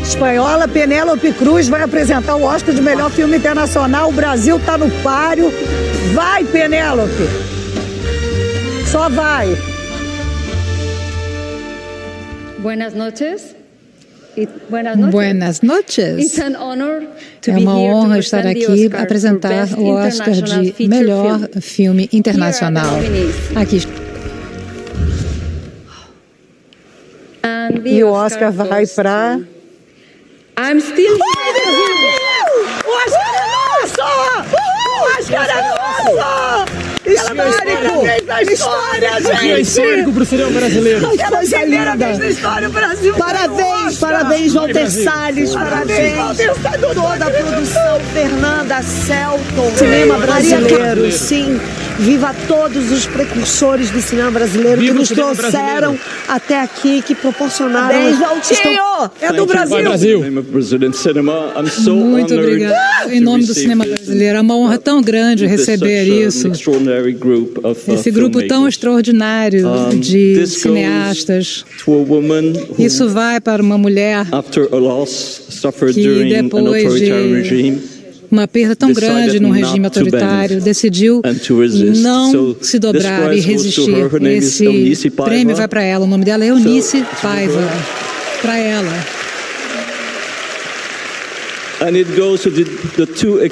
espanhola Penélope Cruz vai apresentar o Oscar de melhor filme internacional. O Brasil tá no páreo. Vai, Penélope! Só vai! Buenas noches. Buenas noches. É uma honra estar aqui a apresentar o Oscar de melhor filme internacional. Aqui. E o Oscar vai para... I'm still O Oscar é nosso! O Oscar é nosso! Histórico! Na história, gente! Dia histórico pro cinema brasileiro. Pela primeira vez na história, o Brasil. Parabéns, Walter Salles. Parabéns, toda a produção. Fernanda, Celton. Cinema brasileiro, sim. Viva todos os precursores do cinema brasileiro que nos trouxeram até aqui, que proporcionaram. Parabéns, Valtinho! É do Brasil! Muito obrigado. Em nome do cinema brasileiro, é uma honra tão grande receber isso. Esse grupo tão extraordinário de cineastas. Isso vai para uma mulher que, depois de uma perda tão grande num regime autoritário, decidiu não se dobrar e resistir. Esse prêmio vai para ela. O nome dela é Eunice Paiva. Para ela.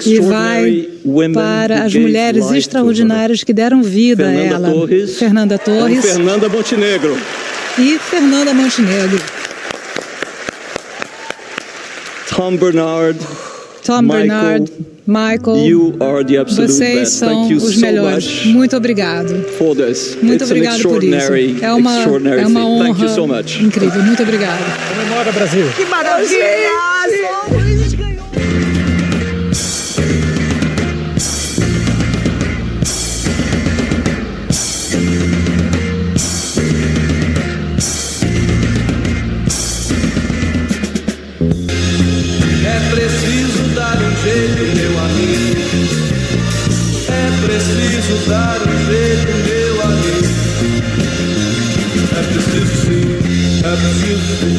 E vai para as mulheres extraordinárias que deram vida a ela. Fernanda Torres e Fernanda Montenegro. Tom Bernard, Michael, vocês são os melhores. Muito obrigado. Muito obrigado por isso. É uma honra incrível. Muito obrigado. Comemora, Brasil. Que maravilha! Meu amigo, é preciso dar um jeito, meu amigo. É preciso sim, é preciso sim,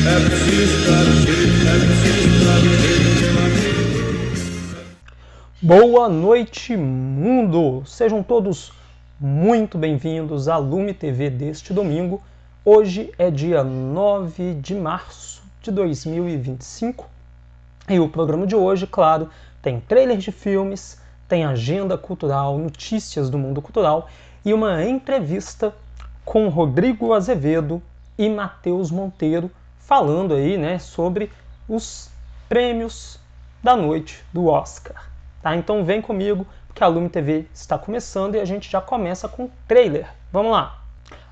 é preciso dar um jeito, é preciso dar um jeito, meu amigo. Boa noite, mundo! Sejam todos muito bem-vindos à Lume TV deste domingo. Hoje é dia 9 de março de 2025. E o programa de hoje, claro, tem trailers de filmes, tem agenda cultural, notícias do mundo cultural e uma entrevista com Rodrigo Azevedo e Matheus Monteiro falando aí, né, sobre os prêmios da noite do Oscar. Tá? Então vem comigo, porque a Lume TV está começando e a gente já começa com o trailer. Vamos lá!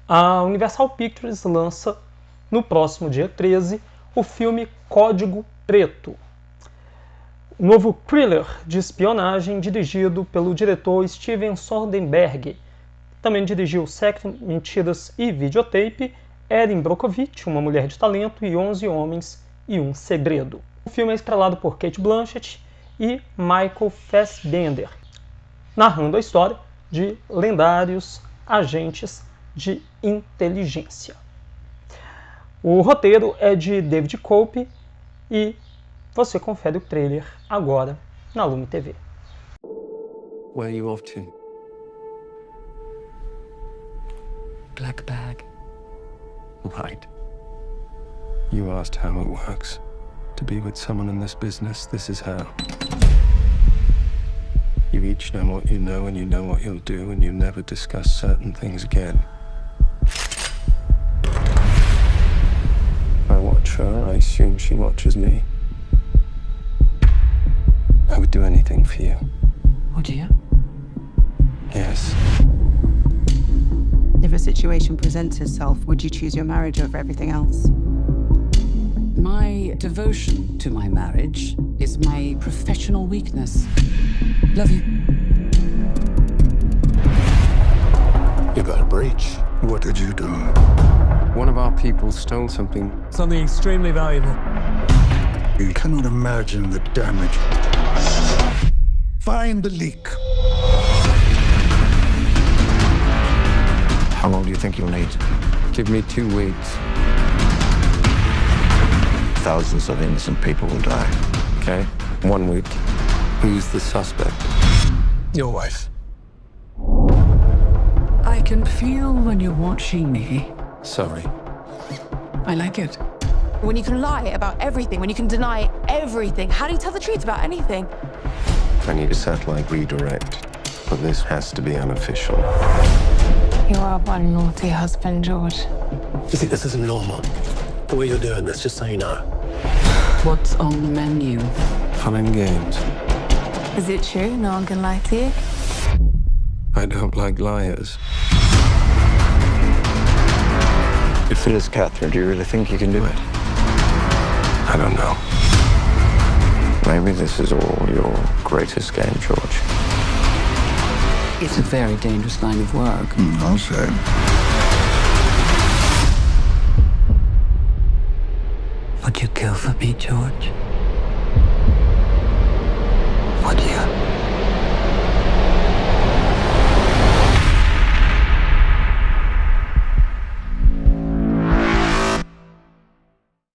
A Universal Pictures lança no próximo dia 13 o filme Código Preto. Novo thriller de espionagem dirigido pelo diretor Steven Soderbergh. Também dirigiu Sexo, Mentiras e Videotape, Erin Brockovich, Uma Mulher de Talento e 11 Homens e um Segredo. O filme é estrelado por Cate Blanchett e Michael Fassbender, narrando a história de lendários agentes de inteligência. O roteiro é de David Cope e você confere o trailer agora na Lume TV. Where are you off to? Black bag. Right. You asked how it works. To be with someone in this business, this is how. You each know what you know and you know what you'll do and you never discuss certain things again. I watch her, I assume she watches me. I would do anything for you. Would you? Yes. If a situation presents itself, would you choose your marriage over everything else? My devotion to my marriage is my professional weakness. Love you. You got a breach. What did you do? One of our people stole something. Something extremely valuable. You cannot imagine the damage. Find the leak. How long do you think you'll need? Give me 2 weeks. thousands of innocent people will die. Okay, 1 week. Who's the suspect? Your wife. I can feel when you're watching me. Sorry. I like it. When you can lie about everything, when you can deny everything, how do you tell the truth about anything? I need a satellite redirect, but this has to be unofficial. You are one naughty husband, George. You think this isn't normal? The way you're doing this, just so you know. What's on the menu? Fun and games. Is it true? No one can lie to you? I don't like liars. If it is Catherine, do you really think you can do it? I don't know. Maybe this is all your greatest game, George. It's a very dangerous line of work. I'll say. Would you kill for me, George? Would you?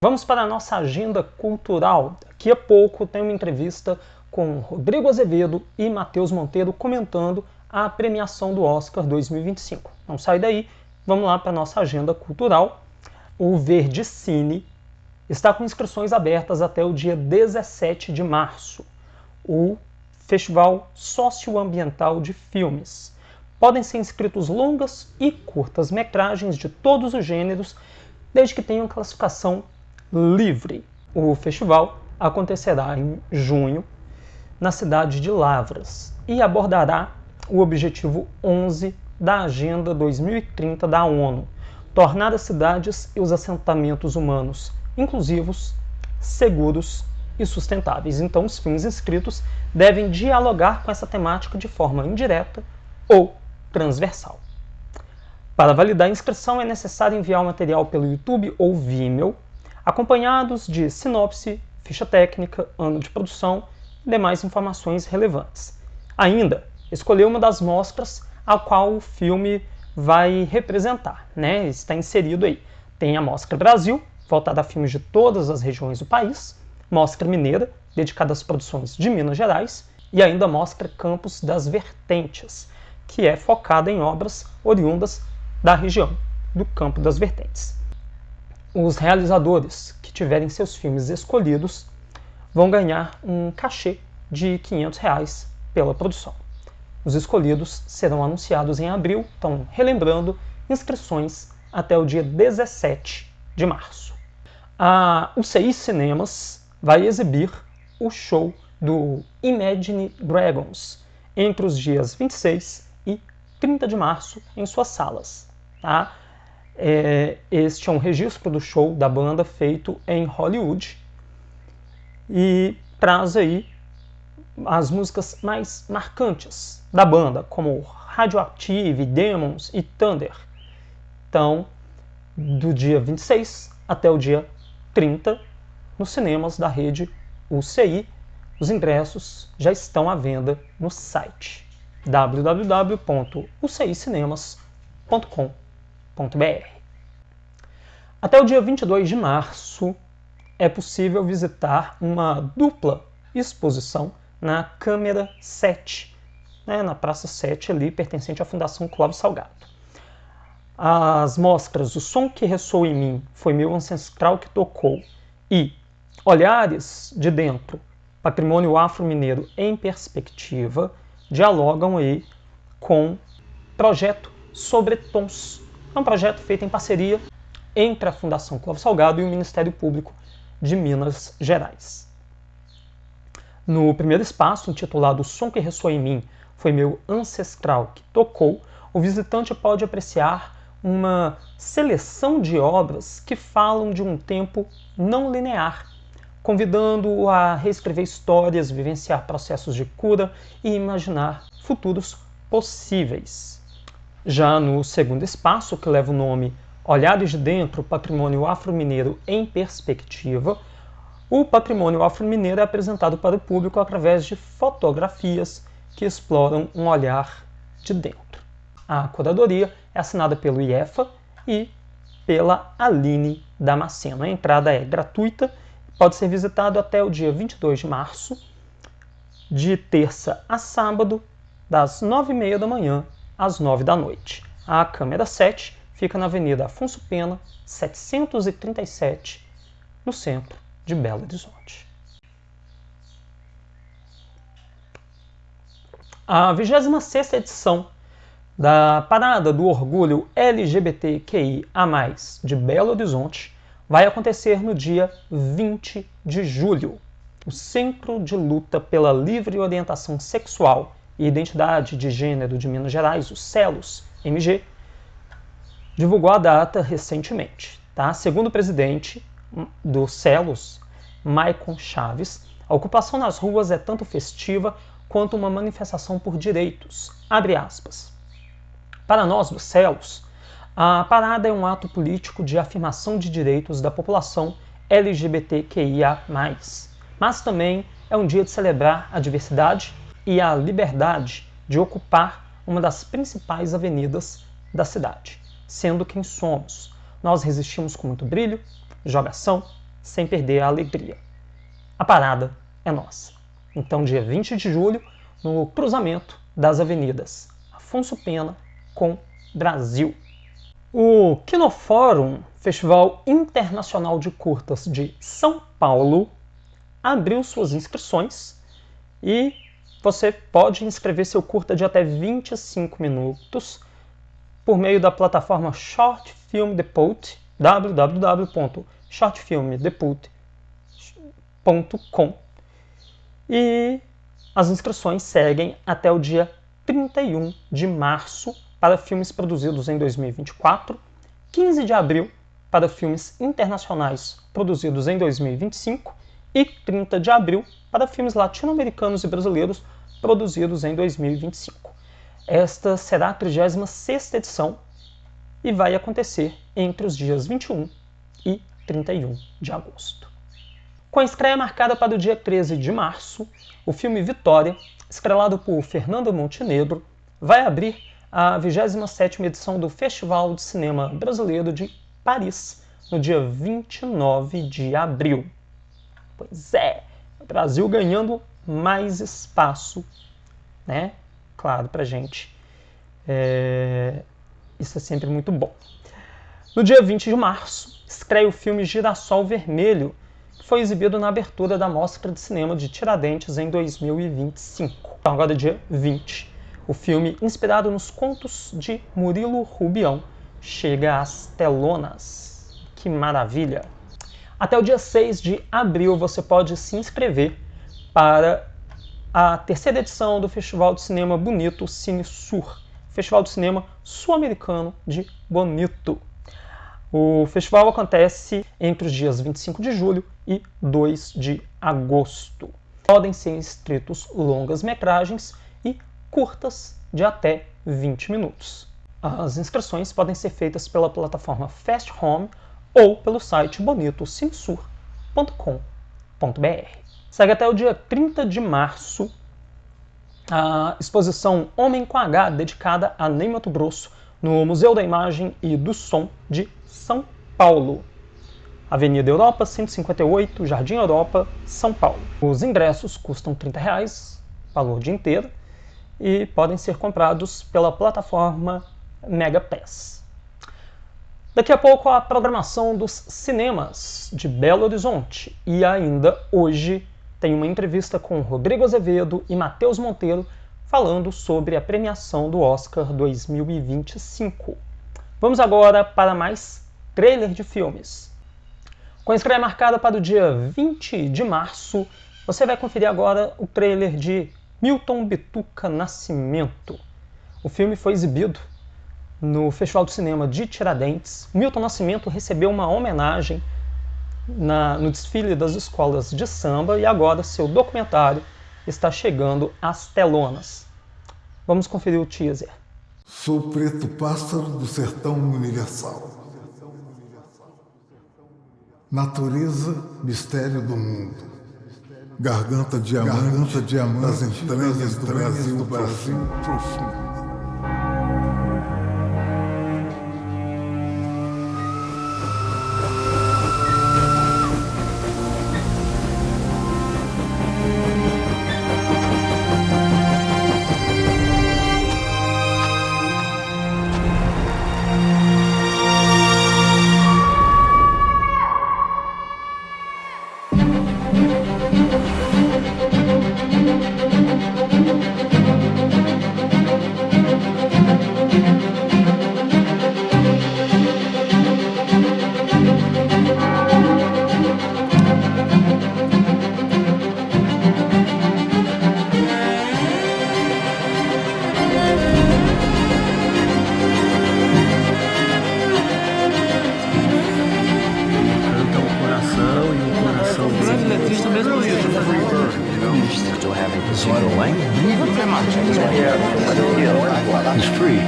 Vamos para a nossa agenda cultural. Daqui a pouco tem uma entrevista com Rodrigo Azevedo e Matheus Monteiro comentando a premiação do Oscar 2025. Não sai daí, vamos lá para a nossa agenda cultural. O Verde Cine está com inscrições abertas até o dia 17 de março. O Festival Socioambiental de Filmes. Podem ser inscritos longas e curtas metragens de todos os gêneros, desde que tenham classificação livre. O festival acontecerá em junho, na cidade de Lavras, e abordará o objetivo 11 da Agenda 2030 da ONU, tornar as cidades e os assentamentos humanos inclusivos, seguros e sustentáveis. Então, os filmes inscritos devem dialogar com essa temática de forma indireta ou transversal. Para validar a inscrição, é necessário enviar o material pelo YouTube ou Vimeo, acompanhados de sinopse, ficha técnica, ano de produção e demais informações relevantes. Ainda, escolher uma das mostras a qual o filme vai representar, né? Está inserido aí. Tem a Mostra Brasil, voltada a filmes de todas as regiões do país, Mostra Mineira, dedicada às produções de Minas Gerais, e ainda a Mostra Campos das Vertentes, que é focada em obras oriundas da região do Campo das Vertentes. Os realizadores que tiverem seus filmes escolhidos vão ganhar um cachê de R$500 pela produção. Os escolhidos serão anunciados em abril, então, relembrando, inscrições até o dia 17 de março. A UCI Cinemas vai exibir o show do Imagine Dragons entre os dias 26 e 30 de março em suas salas. Tá? Este é um registro do show da banda feito em Hollywood e traz aí as músicas mais marcantes da banda, como Radioactive, Demons e Thunder. Então, do dia 26 até o dia 30, nos cinemas da rede UCI, os ingressos já estão à venda no site www.ucicinemas.com.br. Até o dia 22 de março é possível visitar uma dupla exposição na Câmara 7, né, na Praça 7, ali, pertencente à Fundação Clóvis Salgado. As mostras O Som que Ressoa em Mim Foi Meu Ancestral que Tocou e Olhares de Dentro, Patrimônio Afro-Mineiro em Perspectiva, dialogam aí com o projeto Sobre Tons. É um projeto feito em parceria entre a Fundação Clóvis Salgado e o Ministério Público de Minas Gerais. No primeiro espaço, intitulado O Som que Ressoa em Mim Foi Meu Ancestral que Tocou, o visitante pode apreciar uma seleção de obras que falam de um tempo não linear, convidando-o a reescrever histórias, vivenciar processos de cura e imaginar futuros possíveis. Já no segundo espaço, que leva o nome Olhares de Dentro, Patrimônio Afro-Mineiro em Perspectiva, o patrimônio afro-mineiro é apresentado para o público através de fotografias que exploram um olhar de dentro. A curadoria é assinada pelo IEFA e pela Aline Damasceno. A entrada é gratuita pode ser visitado até o dia 22 de março, de terça a sábado, das 9h30 da manhã às 9 da noite. A câmera 7 fica na Avenida Afonso Pena, 737, no centro de Belo Horizonte. A 26ª edição da Parada do Orgulho LGBTQIA+, de Belo Horizonte, vai acontecer no dia 20 de julho. O Centro de Luta pela Livre Orientação Sexual e Identidade de Gênero de Minas Gerais, o CELOS MG, divulgou a data recentemente. Tá? Segundo o presidente do CELOS, Maicon Chaves, a ocupação nas ruas é tanto festiva quanto uma manifestação por direitos. Abre aspas. Para nós do CELOS, a parada é um ato político de afirmação de direitos da população LGBTQIA+, mas também é um dia de celebrar a diversidade e a liberdade de ocupar uma das principais avenidas da cidade, sendo quem somos. Nós resistimos com muito brilho, jogação, sem perder a alegria. A parada é nossa. Então, dia 20 de julho, no cruzamento das avenidas Afonso Pena com Brasil. O Kinofórum, Festival Internacional de Curtas de São Paulo, abriu suas inscrições e você pode inscrever seu curta de até 25 minutos por meio da plataforma Short Film Depot, www.shortfilmdepot.com, e as inscrições seguem até o dia 31 de março para filmes produzidos em 2024, 15 de abril para filmes internacionais produzidos em 2025 e 30 de abril para filmes latino-americanos e brasileiros produzidos em 2025. Esta será a 36ª edição e vai acontecer entre os dias 21 e 31 de agosto. Com a estreia marcada para o dia 13 de março, o filme Vitória, estrelado por Fernanda Montenegro, vai abrir a 27ª edição do Festival de Cinema Brasileiro de Paris, no dia 29 de abril. Pois é, o Brasil ganhando mais espaço, né? Claro, pra gente. Isso é sempre muito bom. No dia 20 de março, estreia o filme Girassol Vermelho, que foi exibido na abertura da Mostra de Cinema de Tiradentes em 2025. Então, agora dia 20. O filme, inspirado nos contos de Murilo Rubião, chega às telonas. Que maravilha! Até o dia 6 de abril você pode se inscrever para a 3ª edição do Festival de Cinema Bonito Cine Sur, Festival de Cinema Sul-Americano de Bonito. O festival acontece entre os dias 25 de julho e 2 de agosto. Podem ser inscritos longas-metragens e curtas de até 20 minutos. As inscrições podem ser feitas pela plataforma Fast Home ou pelo site bonitocinesur.com.br. Segue até o dia 30 de março a exposição Homem com H, dedicada a Ney Matogrosso, no Museu da Imagem e do Som de São Paulo. Avenida Europa, 158, Jardim Europa, São Paulo. Os ingressos custam R$30, valor dia inteiro, e podem ser comprados pela plataforma MegaPass. Daqui a pouco a programação dos cinemas de Belo Horizonte, e ainda hoje tem uma entrevista com Rodrigo Azevedo e Matheus Monteiro falando sobre a premiação do Oscar 2025. Vamos agora para mais trailer de filmes. Com a estreia marcada para o dia 20 de março, você vai conferir agora o trailer de Milton Bituca Nascimento. O filme foi exibido no Festival de Cinema de Tiradentes. Milton Nascimento recebeu uma homenagem no desfile das escolas de samba e agora seu documentário está chegando às telonas. Vamos conferir o teaser. Sou preto pássaro do sertão universal. Natureza, mistério do mundo. Garganta diamante das entranhas do Brasil profundo. letrista mesmo eu still having to see the length. Pretty much. I just want to hear. He's free.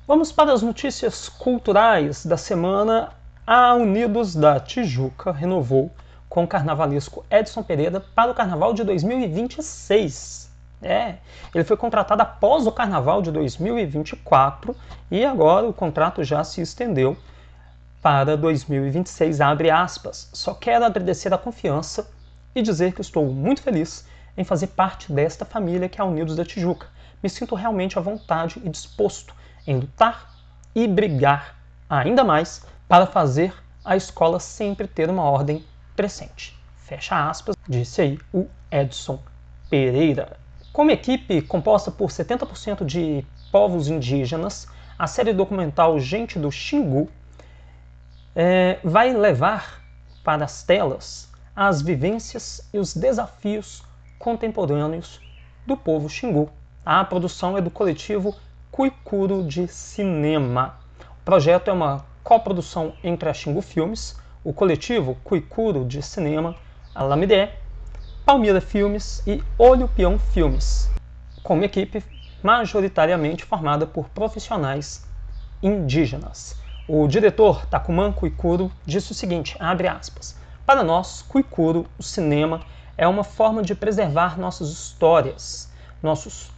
Vamos para as notícias culturais da semana. A Unidos da Tijuca renovou com o carnavalesco Edson Pereira para o Carnaval de 2026. Ele foi contratado após o Carnaval de 2024 e agora o contrato já se estendeu para 2026, abre aspas. Só quero agradecer a confiança e dizer que estou muito feliz em fazer parte desta família que é a Unidos da Tijuca. Me sinto realmente à vontade e disposto em lutar e brigar ainda mais para fazer a escola sempre ter uma ordem crescente. Fecha aspas, disse aí o Edson Pereira. Como equipe composta por 70% de povos indígenas, a série documental Gente do Xingu vai levar para as telas as vivências e os desafios contemporâneos do povo Xingu. A produção é do coletivo Cuicuro de Cinema. O projeto é uma coprodução entre a Xingu Filmes, o coletivo Cuicuro de Cinema, a Lamidé, Palmira Filmes e Olho Peão Filmes, com uma equipe majoritariamente formada por profissionais indígenas. O diretor Takuman Cuicuro disse o seguinte, abre aspas, para nós, Cuicuro, o cinema é uma forma de preservar nossas histórias, nossos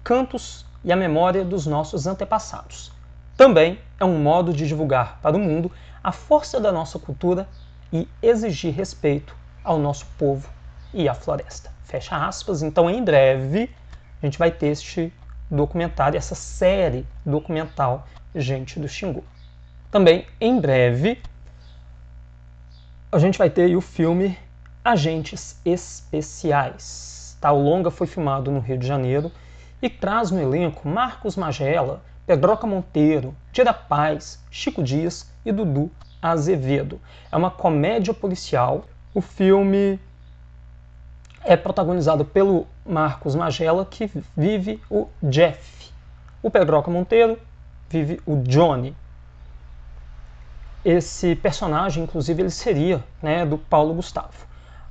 cantos e a memória dos nossos antepassados. Também é um modo de divulgar para o mundo a força da nossa cultura e exigir respeito ao nosso povo e à floresta. Fecha aspas. Então, em breve, a gente vai ter este documentário, essa série documental Gente do Xingu. Também, em breve, a gente vai ter aí o filme Agentes Especiais. O longa foi filmado no Rio de Janeiro e traz no elenco Marcos Magela, Pedroca Monteiro, Dira Paz, Chico Dias e Dudu Azevedo. É uma comédia policial. O filme é protagonizado pelo Marcos Magela, que vive o Jeff. O Pedroca Monteiro vive o Johnny. Esse personagem, inclusive, ele seria do Paulo Gustavo.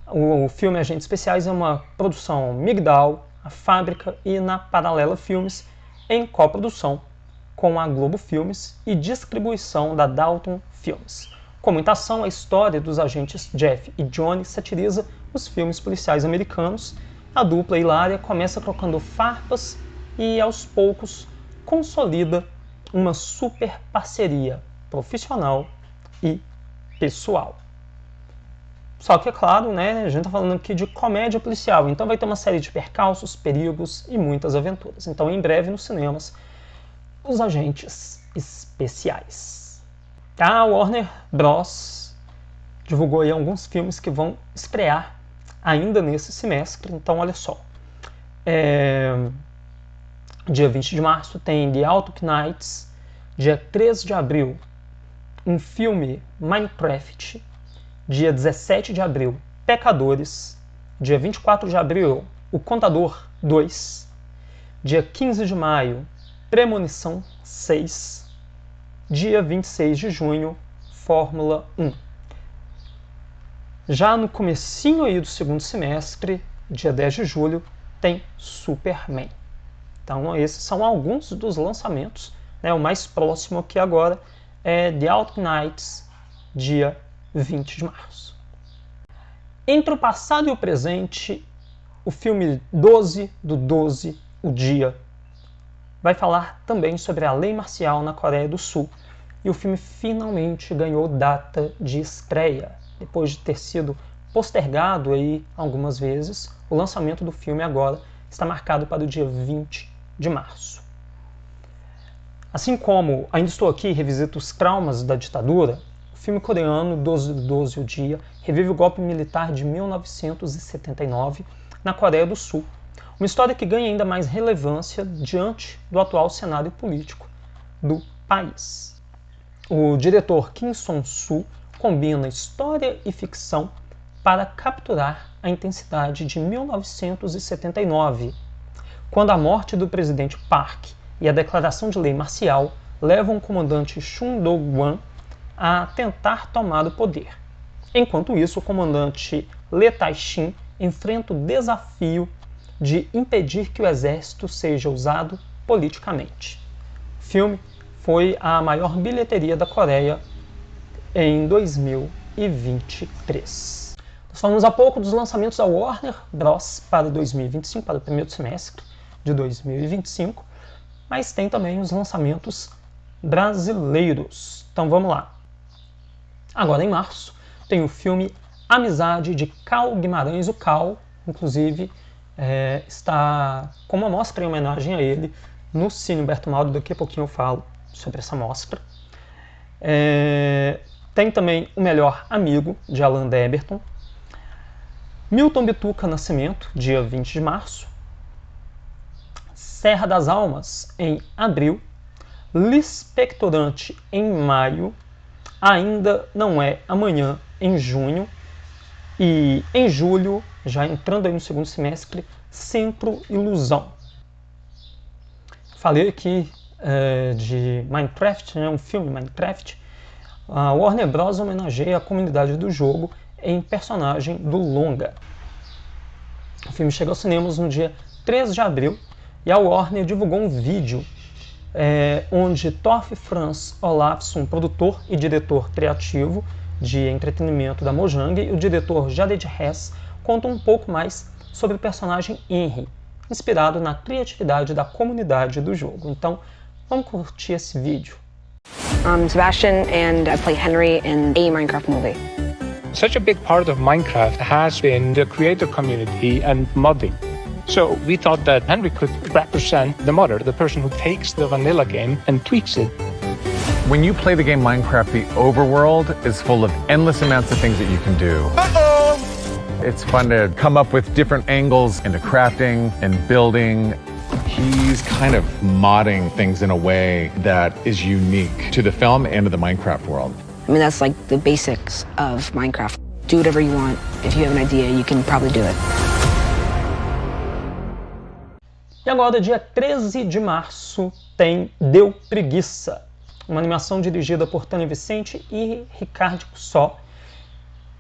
O filme Agentes Especiais é uma produção Migdal, a Fábrica e na Paralela Filmes, em coprodução com a Globo Filmes e distribuição da Dalton Filmes. Com muita ação, a história dos agentes Jeff e Johnny satiriza os filmes policiais americanos. A dupla hilária começa trocando farpas e, aos poucos, consolida uma super parceria profissional e pessoal. Só que, é claro, a gente está falando aqui de comédia policial, então vai ter uma série de percalços, perigos e muitas aventuras. Então, em breve, nos cinemas, os Agentes Especiais. A Warner Bros. Divulgou aí alguns filmes que vão estrear ainda nesse semestre, então olha só. Dia 20 de março tem The Autumn Nights, dia 3 de abril, um filme Minecraft, dia 17 de abril, Pecadores, dia 24 de abril, O Contador 2, dia 15 de maio, Premonição 6, dia 26 de junho, Fórmula 1. Já no comecinho aí do segundo semestre, dia 10 de julho, tem Superman. Então esses são alguns dos lançamentos. O mais próximo aqui agora é The Autumn Nights, dia 20 de março. Entre o passado e o presente, o filme 12 do 12, o Dia, vai falar também sobre a lei marcial na Coreia do Sul. E o filme finalmente ganhou data de estreia. Depois de ter sido postergado aí algumas vezes, o lançamento do filme agora está marcado para o dia 20 de março. Assim como Ainda Estou Aqui revisita os traumas da ditadura, O filme coreano 12 o Dia revive o golpe militar de 1979 na Coreia do Sul. Uma história que ganha ainda mais relevância diante do atual cenário político do país. O diretor Kim Song-soo combina história e ficção para capturar a intensidade de 1979, quando a morte do presidente Park e a declaração de lei marcial levam o comandante Chun Do-hwan a tentar tomar o poder. Enquanto isso, o comandante Lee Tai-shin enfrenta o desafio de impedir que o exército seja usado politicamente. O filme foi a maior bilheteria da Coreia em 2023. Nós falamos há pouco dos lançamentos da Warner Bros. Para 2025, para o primeiro semestre de 2025, mas tem também os lançamentos brasileiros. Então vamos lá. Agora em março tem o filme Amizade de Cal Guimarães. O Cal, inclusive, está com uma mostra em homenagem a ele no Cine Humberto Mauro. Daqui a pouquinho eu falo sobre essa mostra. Tem também O Melhor Amigo, de Alan Deberton. Milton Bituca Nascimento, dia 20 de março. Serra das Almas, em abril. Lispectorante, em maio. Ainda Não É Amanhã, em junho. E em julho, já entrando aí no segundo semestre, Centro Ilusão. Falei aqui de Minecraft, um filme Minecraft. A Warner Bros. Homenageia a comunidade do jogo em personagem do longa. O filme chega aos cinemas no dia 13 de abril e a Warner divulgou um vídeo onde Torf Frans Olafsson, produtor e diretor criativo de entretenimento da Mojang, e o diretor Jared Hess contam um pouco mais sobre o personagem Henry, inspirado na criatividade da comunidade do jogo. Então, vamos curtir esse vídeo. I'm Sebastian and I play Henry in a Minecraft movie. Such a big part of Minecraft has been the creator community and modding. So we thought that Henry could represent the modder, the person who takes the vanilla game and tweaks it. When you play the game Minecraft, the overworld is full of endless amounts of things that you can do. Uh-oh! It's fun to come up with different angles into crafting and building. He's kind of modding things in a way that is unique to the film and to the Minecraft world. I mean, that's like the basics of Minecraft. Do whatever you want. If you have an idea, you can probably do it. E agora, dia 13 de março, tem Deu Preguiça, uma animação dirigida por Tânia Vicente e Ricardo Só,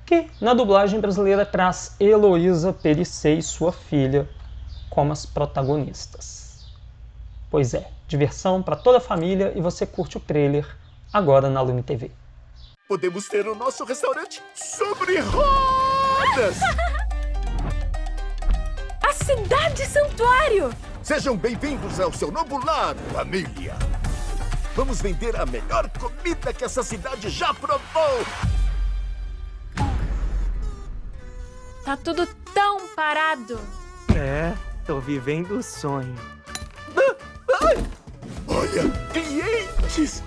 que na dublagem brasileira traz Heloísa Perissé e sua filha como as protagonistas. Pois é, diversão para toda a família e você curte o trailer agora na Lume TV. Podemos ter o nosso restaurante sobre rodas! A Cidade Santuário! Sejam bem-vindos ao seu novo lar, família! Vamos vender a melhor comida que essa cidade já provou! Tá tudo tão parado! Tô vivendo o sonho. Olha, clientes!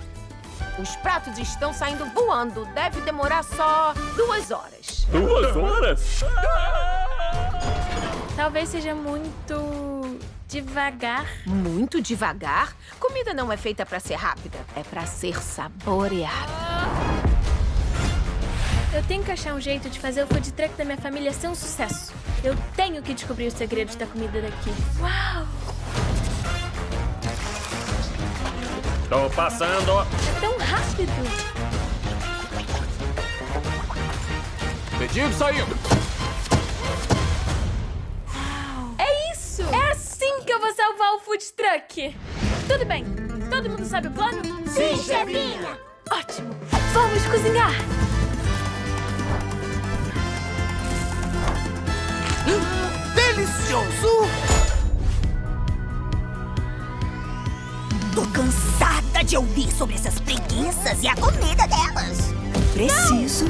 Os pratos estão saindo voando. Deve demorar só 2 horas. 2 horas? Talvez seja muito devagar. Muito devagar? Comida não é feita pra ser rápida. É pra ser saboreada. Eu tenho que achar um jeito de fazer o food truck da minha família ser um sucesso. Eu tenho que descobrir os segredos da comida daqui. Uau! Tô passando! É tão rápido! Pedido saindo! É isso! É assim que eu vou salvar o food truck! Tudo bem, todo mundo sabe o plano? Sim, chefinha! Ótimo! Vamos cozinhar! Delicioso! Tô cansada de ouvir sobre essas preguiças e a comida delas. Preciso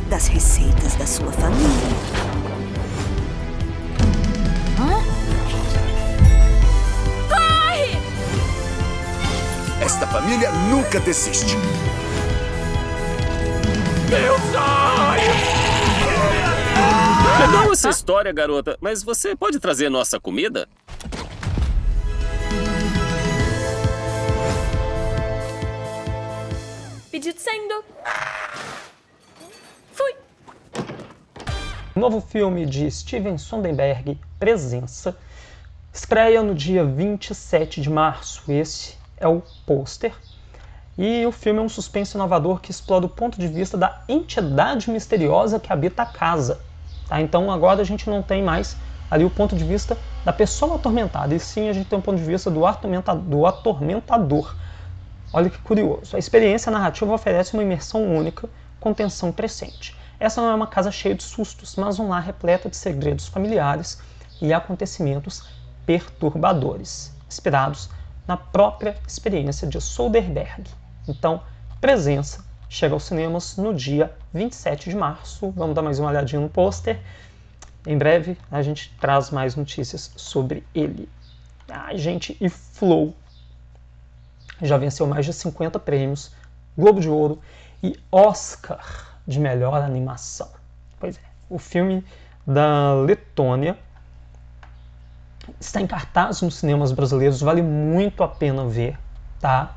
das receitas da sua família. Corre! Esta família nunca desiste. Meu sonho! Legal essa história, garota, mas você pode trazer nossa comida? Pedido sendo. Fui. O novo filme de Steven Soderbergh, Presença, estreia no dia 27 de março. Esse é o pôster. E o filme é um suspense inovador que explora o ponto de vista da entidade misteriosa que habita a casa. Tá? Então agora a gente não tem mais ali o ponto de vista da pessoa atormentada, e sim a gente tem um ponto de vista do atormentador. Olha que curioso. A experiência narrativa oferece uma imersão única com tensão crescente. Essa não é uma casa cheia de sustos, mas um lar repleto de segredos familiares e acontecimentos perturbadores, inspirados na própria experiência de Soderbergh. Então, Presença chega aos cinemas no dia 27 de março. Vamos dar mais uma olhadinha no pôster. Em breve a gente traz mais notícias sobre ele. Gente, e Flow já venceu mais de 50 prêmios, Globo de Ouro e Oscar de melhor animação. Pois é, o filme da Letônia está em cartaz nos cinemas brasileiros, vale muito a pena ver, tá?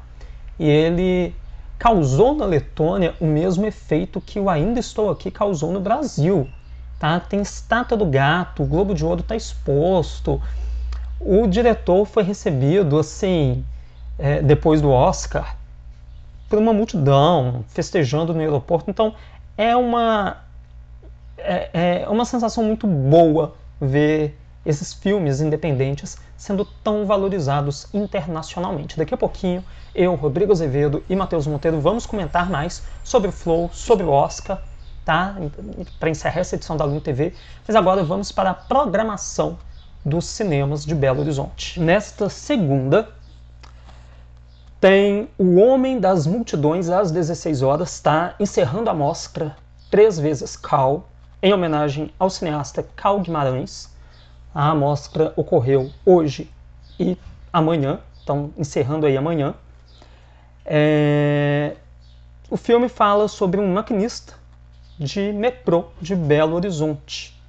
E ele causou na Letônia o mesmo efeito que o Ainda Estou Aqui causou no Brasil, tá? Tem estátua do gato, o Globo de Ouro está exposto, o diretor foi recebido, assim, depois do Oscar, por uma multidão, festejando no aeroporto. Então, é uma sensação muito boa ver esses filmes independentes sendo tão valorizados internacionalmente. Daqui a pouquinho, eu, Rodrigo Azevedo e Matheus Monteiro vamos comentar mais sobre o Flow, sobre o Oscar, tá? Para encerrar essa edição da Lume TV. Mas agora vamos para a programação dos cinemas de Belo Horizonte. Nesta segunda, tem O Homem das Multidões às 16 horas, está encerrando a mostra 3 vezes Cal, em homenagem ao cineasta Cal Guimarães. A mostra ocorreu hoje e amanhã, então encerrando aí amanhã. O filme fala sobre um maquinista de metrô de Belo Horizonte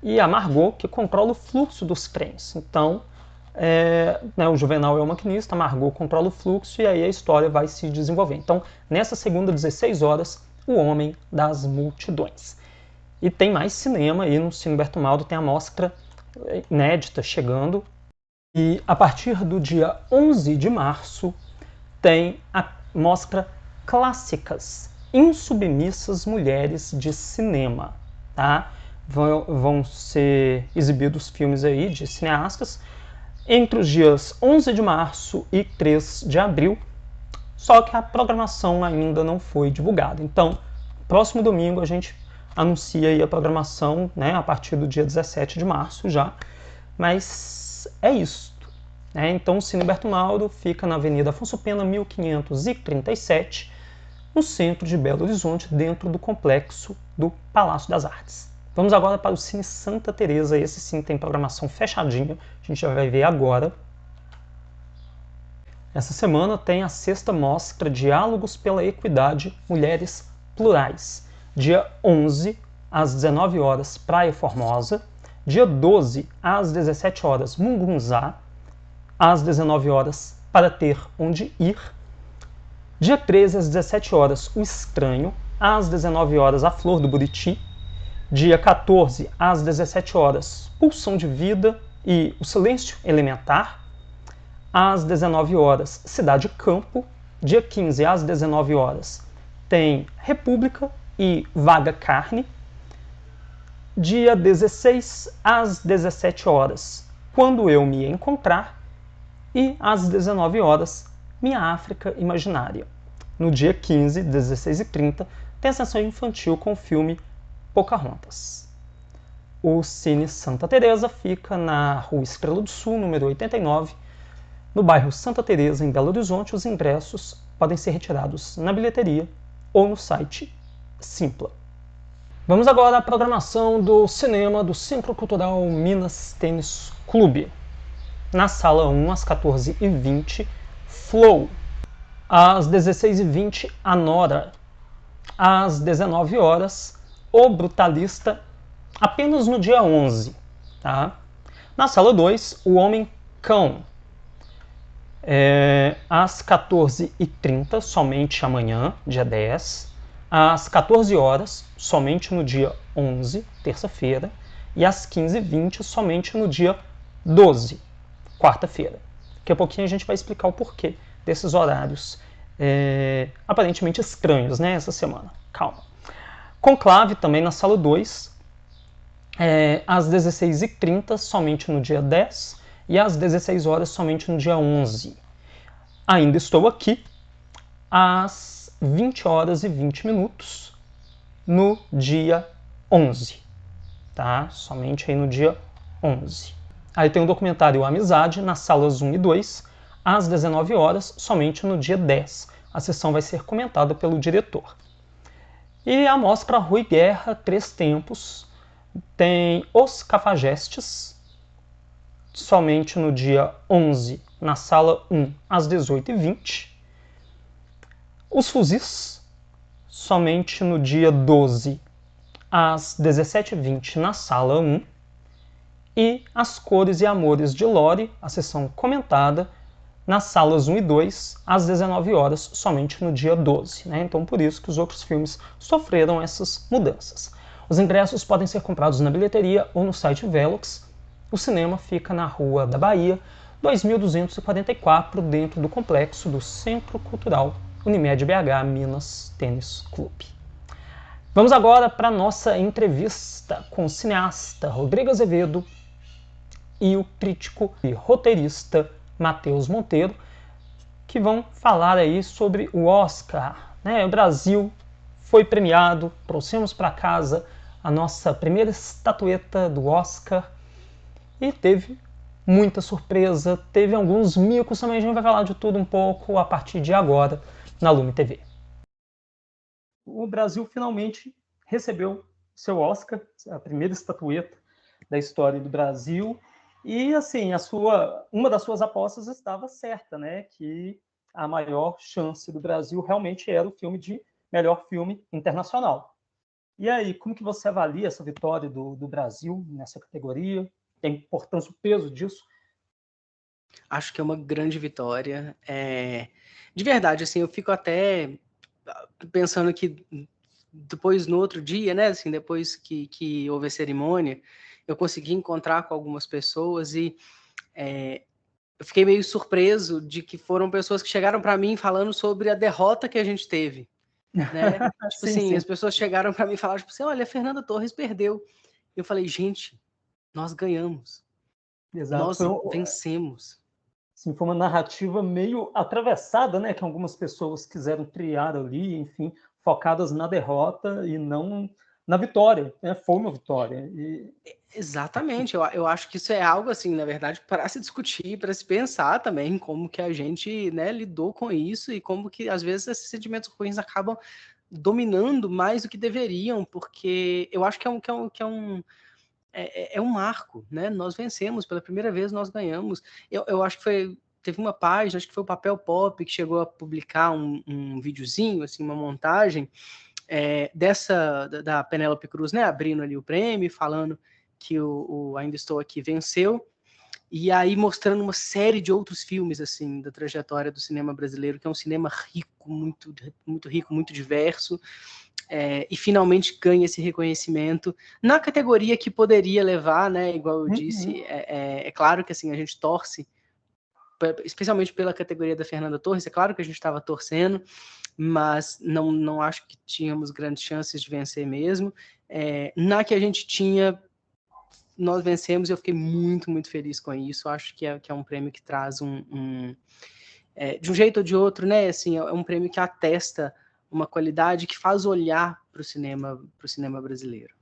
e a Margot, que controla o fluxo dos trens. Então, o Juvenal é o maquinista, a Margot controla o fluxo e aí a história vai se desenvolver. Então, nessa segunda, 16 horas, O Homem das Multidões. E tem mais cinema aí no Cine Berto Maldo, tem a mostra inédita chegando. E a partir do dia 11 de março tem a mostra Clássicas, Insubmissas Mulheres de Cinema. Tá? Vão ser exibidos filmes aí de cineastas entre os dias 11 de março e 3 de abril, só que a programação ainda não foi divulgada. Então, próximo domingo a gente anuncia aí a programação, né, a partir do dia 17 de março já, mas é isso. Então o Cine Berto Maldo fica na Avenida Afonso Pena, 1537, no centro de Belo Horizonte, dentro do complexo do Palácio das Artes. Vamos agora para o Cine Santa Teresa. Esse sim tem programação fechadinha, a gente já vai ver agora. Essa semana tem a 6ª mostra Diálogos pela Equidade, Mulheres Plurais. Dia 11, às 19 horas, Praia Formosa. Dia 12, às 17 horas, Mungunzá. Às 19 horas, Para Ter Onde Ir. Dia 13, às 17 horas, O Estranho. Às 19 horas, A Flor do Buriti. Dia 14, às 17 horas, Pulsão de Vida e O Silêncio Elementar. Às 19 horas, Cidade Campo. Dia 15, às 19 horas, tem República e Vaga Carne. Dia 16, às 17 horas, Quando Eu Me Encontrar. E às 19 horas, Minha África Imaginária. No dia 15, 16h30, tem a sessão infantil com o filme Pocahontas. O Cine Santa Teresa fica na Rua Estrela do Sul, número 89, no bairro Santa Teresa, em Belo Horizonte. Os ingressos podem ser retirados na bilheteria ou no site Simpla. Vamos agora à programação do cinema do Centro Cultural Minas Tênis Clube. Na sala 1, às 14h20, Flow. Às 16h20, Anora. às 19 horas, O Brutalista, apenas no dia 11. Tá? Na sala 2, O Homem-Cão, às 14h30, somente amanhã, dia 10. Às 14 horas, somente no dia 11, terça-feira. E às 15h20, somente no dia 12, quarta-feira. Daqui a pouquinho a gente vai explicar o porquê desses horários aparentemente estranhos, né, essa semana. Calma. Conclave também na sala 2, às 16h30, somente no dia 10, e às 16 horas, somente no dia 11. Ainda Estou Aqui, às 20 horas e 20 minutos, no dia 11. Tá? Somente aí no dia 11. Aí tem o documentário Amizade, nas salas 1 e 2, às 19 horas, somente no dia 10. A sessão vai ser comentada pelo diretor. E a mostra Rui Guerra, Três Tempos, tem Os Cafajestes, somente no dia 11, na sala 1, às 18h20. Os Fuzis, somente no dia 12, às 17h20, na sala 1. E As Cores e Amores de Lori, a sessão comentada, nas salas 1 e 2, às 19 horas, somente no dia 12. Né? Então, por isso que os outros filmes sofreram essas mudanças. Os ingressos podem ser comprados na bilheteria ou no site Velox. O cinema fica na Rua da Bahia, 2244, dentro do complexo do Centro Cultural Unimed BH Minas Tênis Clube. Vamos agora para a nossa entrevista com o cineasta Rodrigo Azevedo e o crítico e roteirista Matheus Monteiro, que vão falar aí sobre o Oscar. Né? O Brasil foi premiado, trouxemos para casa a nossa primeira estatueta do Oscar e teve muita surpresa, teve alguns micos também, a gente vai falar de tudo um pouco a partir de agora na Lume TV. O Brasil finalmente recebeu seu Oscar, a primeira estatueta da história do Brasil, e assim, uma das suas apostas estava certa, né, que a maior chance do Brasil realmente era o filme de melhor filme internacional. E aí, como que você avalia essa vitória do Brasil nessa categoria? Tem importância, o peso disso? Acho que é uma grande vitória. De verdade, assim, eu fico até pensando que depois, no outro dia, né, assim, depois que houve a cerimônia, eu consegui encontrar com algumas pessoas e eu fiquei meio surpreso de que foram pessoas que chegaram para mim falando sobre a derrota que a gente teve. Né? Tipo assim, sim. As pessoas chegaram para mim e falaram, tipo assim, olha, a Fernanda Torres perdeu. Eu falei, gente, nós ganhamos. Exato. Nós vencemos. Sim, foi uma narrativa meio atravessada, né? Que algumas pessoas quiseram criar ali, enfim, focadas na derrota e não na vitória. Né? Foi uma vitória. Exatamente. Eu acho que isso é algo, assim, na verdade, para se discutir, para se pensar também como que a gente, né, lidou com isso e como que, às vezes, esses sentimentos ruins acabam dominando mais do que deveriam, porque eu acho que é um marco, né? Nós vencemos, pela primeira vez nós ganhamos. Eu acho que teve uma página, acho que foi o Papel Pop, que chegou a publicar um videozinho, assim, uma montagem da Penélope Cruz, né? Abrindo ali o prêmio, falando que o Ainda Estou Aqui venceu, e aí mostrando uma série de outros filmes, assim, da trajetória do cinema brasileiro, que é um cinema rico, muito, muito rico, muito diverso, e finalmente ganha esse reconhecimento na categoria que poderia levar, né, igual eu disse, é claro que assim, a gente torce, especialmente pela categoria da Fernanda Torres, é claro que a gente estava torcendo, mas não acho que tínhamos grandes chances de vencer mesmo. Na que a gente tinha, nós vencemos e eu fiquei muito, muito feliz com isso. Acho que é um prêmio que traz de um jeito ou de outro, né, assim, é um prêmio que atesta uma qualidade que faz olhar para o cinema brasileiro.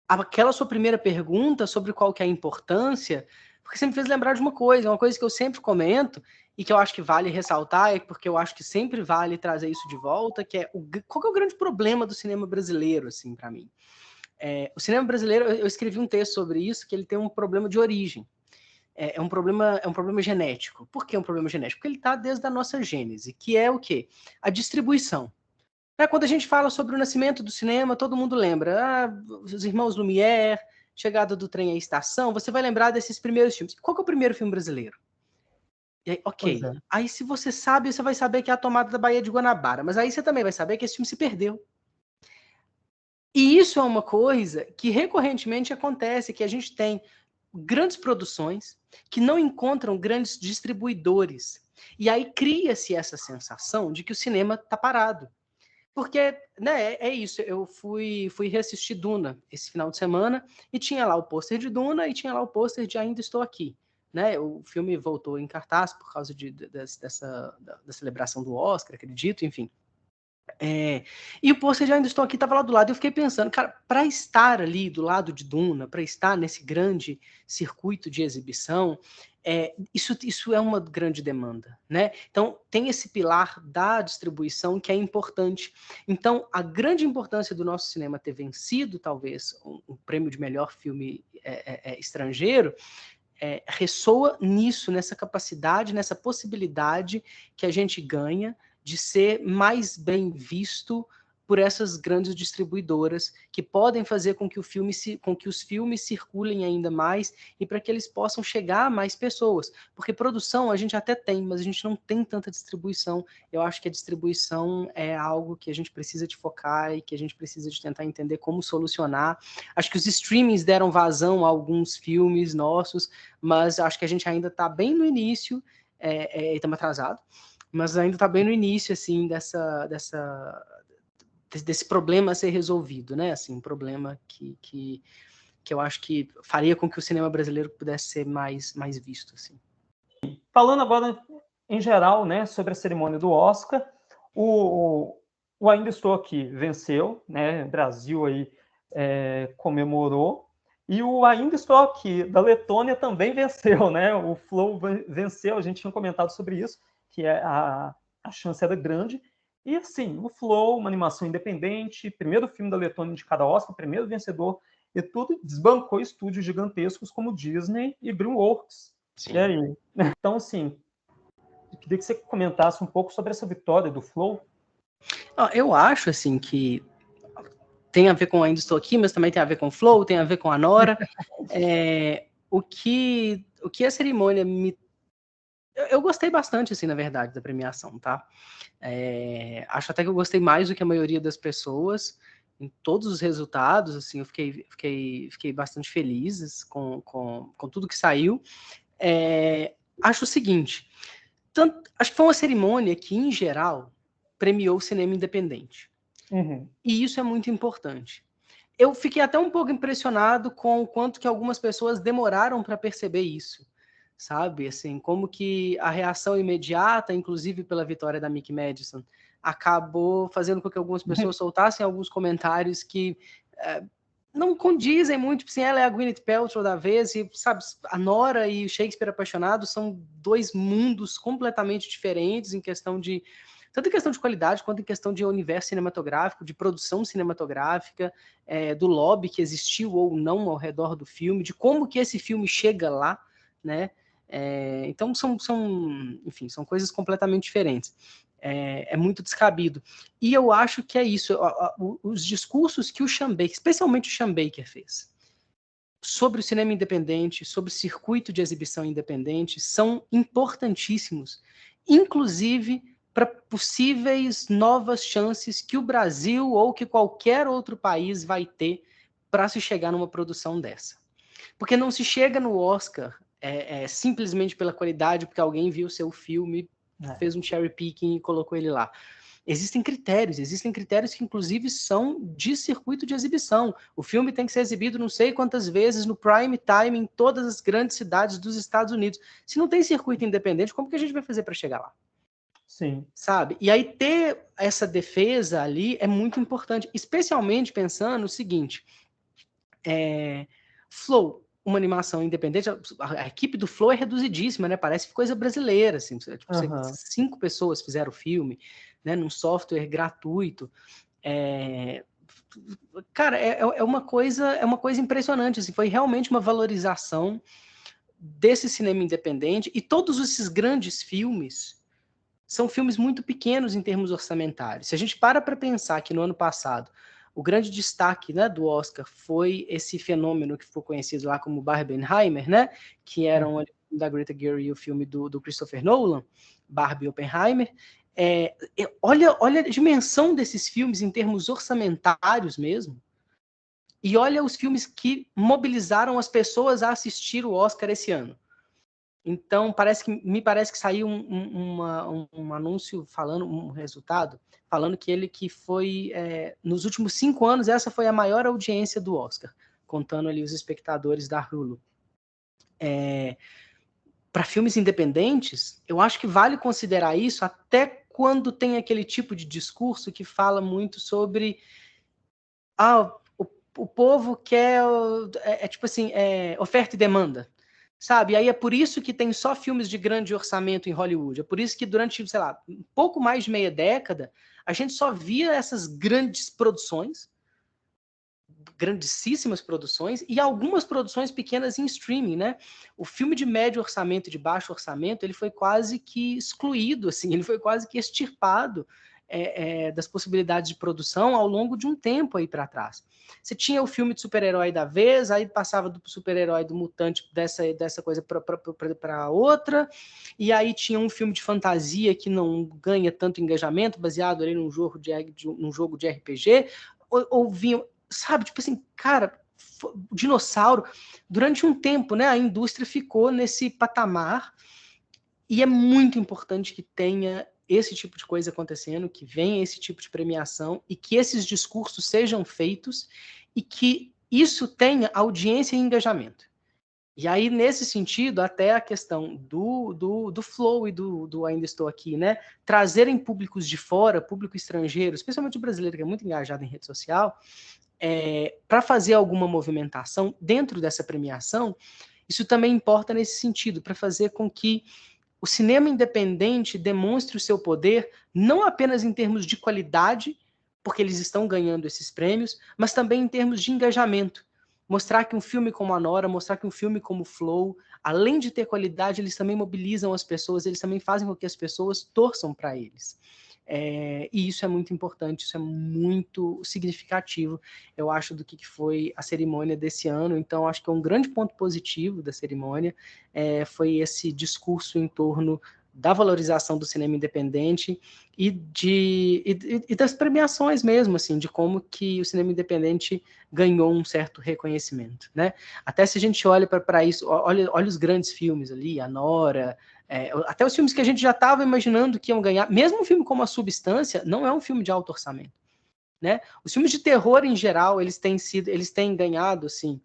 Aquela sua primeira pergunta sobre qual que é a importância, porque você me fez lembrar de uma coisa que eu sempre comento e que eu acho que vale ressaltar, porque eu acho que sempre vale trazer isso de volta, que qual que é o grande problema do cinema brasileiro, assim, para mim? O cinema brasileiro, eu escrevi um texto sobre isso, que ele tem um problema de origem. É um problema genético. Por que é um problema genético? Porque ele está desde a nossa gênese, que é o quê? A distribuição. Quando a gente fala sobre o nascimento do cinema, todo mundo lembra os irmãos Lumière, chegada do trem à estação, você vai lembrar desses primeiros filmes. Qual que é o primeiro filme brasileiro? E aí, ok. Aí se você sabe, você vai saber que é A Tomada da Baía de Guanabara, mas aí você também vai saber que esse filme se perdeu. E isso é uma coisa que recorrentemente acontece, que a gente tem grandes produções que não encontram grandes distribuidores. E aí cria-se essa sensação de que o cinema está parado. Porque, né, é isso, eu fui reassistir Duna esse final de semana e tinha lá o pôster de Duna e tinha lá o pôster de Ainda Estou Aqui. Né? O filme voltou em cartaz por causa da celebração do Oscar, acredito, enfim. E o pôster de Ainda Estou Aqui estava lá do lado, e eu fiquei pensando, cara, para estar ali do lado de Duna, para estar nesse grande circuito de exibição, isso é uma grande demanda, né? Então, tem esse pilar da distribuição que é importante. Então, a grande importância do nosso cinema ter vencido, talvez, um prêmio de melhor filme estrangeiro, ressoa nisso, nessa capacidade, nessa possibilidade que a gente ganha de ser mais bem visto por essas grandes distribuidoras que podem fazer com que os filmes circulem ainda mais e para que eles possam chegar a mais pessoas. Porque produção a gente até tem, mas a gente não tem tanta distribuição. Eu acho que a distribuição é algo que a gente precisa de focar e que a gente precisa de tentar entender como solucionar. Acho que os streamings deram vazão a alguns filmes nossos, mas acho que a gente ainda está bem no início, estamos atrasados, mas ainda está bem no início, assim, desse problema a ser resolvido, né? Assim, um problema que eu acho que faria com que o cinema brasileiro pudesse ser mais visto, assim. Falando agora, em geral, né, sobre a cerimônia do Oscar, o Ainda Estou Aqui venceu, né? O Brasil aí comemorou, e o Ainda Estou Aqui da Letônia também venceu, né? O Flow venceu, a gente tinha comentado sobre isso, que a chance era grande. E assim, o Flow, uma animação independente, primeiro filme da Letônia indicado ao Oscar, primeiro vencedor, e tudo desbancou estúdios gigantescos como Disney e DreamWorks. Sim. E aí? Então, assim, eu queria que você comentasse um pouco sobre essa vitória do Flow. Eu acho, assim, que tem a ver com Ainda Estou Aqui, mas também tem a ver com o Flow, tem a ver com a Nora. O que a cerimônia me... Eu gostei bastante, assim, na verdade, da premiação, tá? Acho até que eu gostei mais do que a maioria das pessoas em todos os resultados, assim, eu fiquei bastante feliz com tudo que saiu. Acho o seguinte, acho que foi uma cerimônia que, em geral, premiou o cinema independente. Uhum. E isso é muito importante. Eu fiquei até um pouco impressionado com o quanto que algumas pessoas demoraram para perceber isso. Sabe, assim, como que a reação imediata, inclusive pela vitória da Mickey Madison, acabou fazendo com que algumas pessoas soltassem alguns comentários que não condizem muito, assim, ela é a Gwyneth Paltrow da vez, e, sabe, a Nora e o Shakespeare Apaixonado são dois mundos completamente diferentes tanto em questão de qualidade, quanto em questão de universo cinematográfico, de produção cinematográfica, do lobby que existiu ou não ao redor do filme, de como que esse filme chega lá, né? Então enfim, são coisas completamente diferentes. É muito descabido. E eu acho que é isso. Os discursos que o Sean Baker, especialmente o Sean Baker, fez sobre o cinema independente, sobre o circuito de exibição independente, são importantíssimos, inclusive para possíveis novas chances que o Brasil ou que qualquer outro país vai ter para se chegar numa produção dessa. Porque não se chega no Oscar simplesmente pela qualidade, porque alguém viu seu filme, fez um cherry picking e colocou ele lá. Existem critérios que inclusive são de circuito de exibição. O filme tem que ser exibido não sei quantas vezes no prime time em todas as grandes cidades dos Estados Unidos. Se não tem circuito independente, como que a gente vai fazer para chegar lá? Sim. Sabe? E aí ter essa defesa ali é muito importante, especialmente pensando no seguinte, Flow, uma animação independente, a equipe do Flow é reduzidíssima, né? Parece coisa brasileira, assim, tipo, 5 pessoas fizeram o filme, né? Num software gratuito. Cara, é uma coisa impressionante, assim, foi realmente uma valorização desse cinema independente, e todos esses grandes filmes são filmes muito pequenos em termos orçamentários. Se a gente para pensar que no ano passado o grande destaque, né, do Oscar foi esse fenômeno que ficou conhecido lá como Barbenheimer, né, que eram da Greta Gerwig e o filme do Christopher Nolan, Barbie e Oppenheimer. Olha a dimensão desses filmes em termos orçamentários mesmo, e olha os filmes que mobilizaram as pessoas a assistir o Oscar esse ano. Então, me parece que saiu um anúncio falando, um resultado, falando que foi, nos últimos 5 anos, essa foi a maior audiência do Oscar, contando ali os espectadores da Hulu. Para filmes independentes, eu acho que vale considerar isso até quando tem aquele tipo de discurso que fala muito sobre o povo quer, tipo assim, oferta e demanda. Sabe? E aí é por isso que tem só filmes de grande orçamento em Hollywood. É por isso que durante, sei lá, um pouco mais de meia década, a gente só via essas grandes produções, grandíssimas produções, e algumas produções pequenas em streaming, né? O filme de médio orçamento e de baixo orçamento, ele foi quase que excluído, assim, ele foi quase que extirpado das possibilidades de produção ao longo de um tempo aí para trás. Você tinha o filme de super-herói da vez, aí passava do super-herói do mutante dessa coisa para outra, e aí tinha um filme de fantasia que não ganha tanto engajamento, baseado ali num jogo de RPG, ou vinha, sabe, tipo assim, cara, o dinossauro, durante um tempo, né, a indústria ficou nesse patamar, e é muito importante que tenha esse tipo de coisa acontecendo, que venha esse tipo de premiação e que esses discursos sejam feitos e que isso tenha audiência e engajamento. E aí, nesse sentido, até a questão do Flow e do Ainda Estou Aqui, né? Trazerem públicos de fora, público estrangeiro, especialmente o brasileiro, que é muito engajado em rede social, para fazer alguma movimentação dentro dessa premiação, isso também importa nesse sentido, para fazer com que o cinema independente demonstre o seu poder, não apenas em termos de qualidade, porque eles estão ganhando esses prêmios, mas também em termos de engajamento. Mostrar que um filme como Anora, mostrar que um filme como Flow, além de ter qualidade, eles também mobilizam as pessoas, eles também fazem com que as pessoas torçam para eles. E isso é muito importante, isso é muito significativo, eu acho, do que foi a cerimônia desse ano. Então, acho que é um grande ponto positivo da cerimônia, foi esse discurso em torno da valorização do cinema independente e das premiações mesmo, assim, de como que o cinema independente ganhou um certo reconhecimento, né? Até se a gente olha para isso, olha os grandes filmes ali, Anora, até os filmes que a gente já estava imaginando que iam ganhar, mesmo um filme como A Substância, não é um filme de alto orçamento, né? Os filmes de terror, em geral, eles têm ganhado, assim,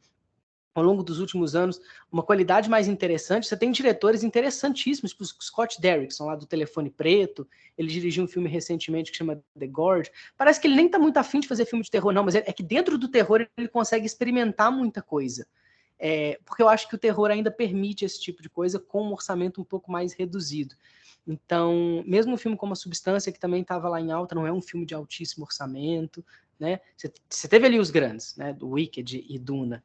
ao longo dos últimos anos, uma qualidade mais interessante. Você tem diretores interessantíssimos, tipo o Scott Derrickson, lá do Telefone Preto, ele dirigiu um filme recentemente que chama The Gorge. Parece que ele nem está muito afim de fazer filme de terror, não, mas é que dentro do terror ele consegue experimentar muita coisa. Porque eu acho que o terror ainda permite esse tipo de coisa com um orçamento um pouco mais reduzido. Então, mesmo um filme como A Substância, que também estava lá em alta, não é um filme de altíssimo orçamento, né? Você teve ali os grandes, né? Do Wicked e Duna.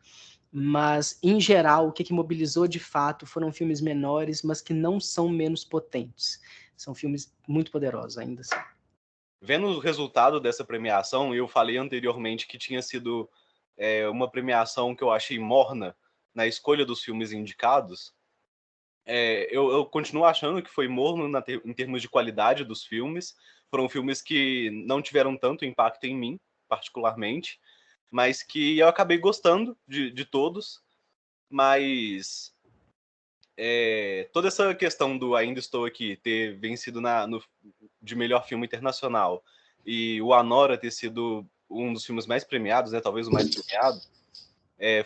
Mas, em geral, o que mobilizou de fato foram filmes menores, mas que não são menos potentes. São filmes muito poderosos ainda assim. Vendo o resultado dessa premiação, eu falei anteriormente que tinha sido uma premiação que eu achei morna na escolha dos filmes indicados. Eu continuo achando que foi morno em termos de qualidade dos filmes. Foram filmes que não tiveram tanto impacto em mim, particularmente, mas que eu acabei gostando de todos. Mas toda essa questão do Ainda Estou Aqui ter vencido de melhor filme internacional e o Anora ter sido um dos filmes mais premiados, né, talvez o mais premiado,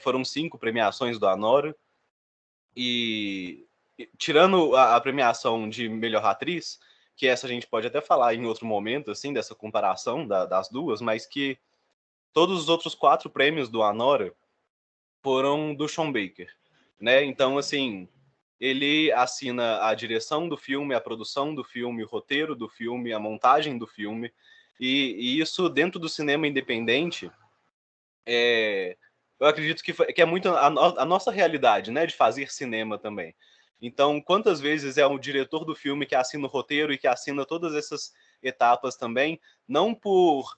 foram 5 premiações do Anora, e tirando a premiação de melhor atriz, que essa a gente pode até falar em outro momento, assim, dessa comparação das duas, mas que todos os outros 4 prêmios do Anora foram do Sean Baker, né? Então, assim, ele assina a direção do filme, a produção do filme, o roteiro do filme, a montagem do filme, e isso dentro do cinema independente, eu acredito que é muito a nossa realidade, né, de fazer cinema também. Então, quantas vezes é o diretor do filme que assina o roteiro e que assina todas essas etapas também, não por...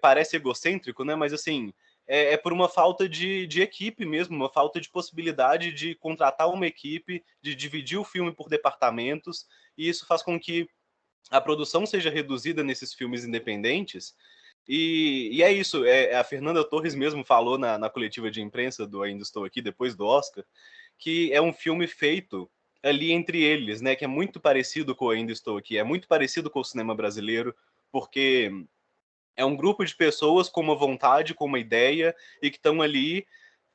parece egocêntrico, né? Mas, assim, é por uma falta de equipe mesmo, uma falta de possibilidade de contratar uma equipe, de dividir o filme por departamentos, e isso faz com que a produção seja reduzida nesses filmes independentes. E é isso, a Fernanda Torres mesmo falou na coletiva de imprensa do Ainda Estou Aqui, depois do Oscar, que é um filme feito ali entre eles, né, que é muito parecido com o Ainda Estou Aqui, é muito parecido com o cinema brasileiro, porque é um grupo de pessoas com uma vontade, com uma ideia, e que estão ali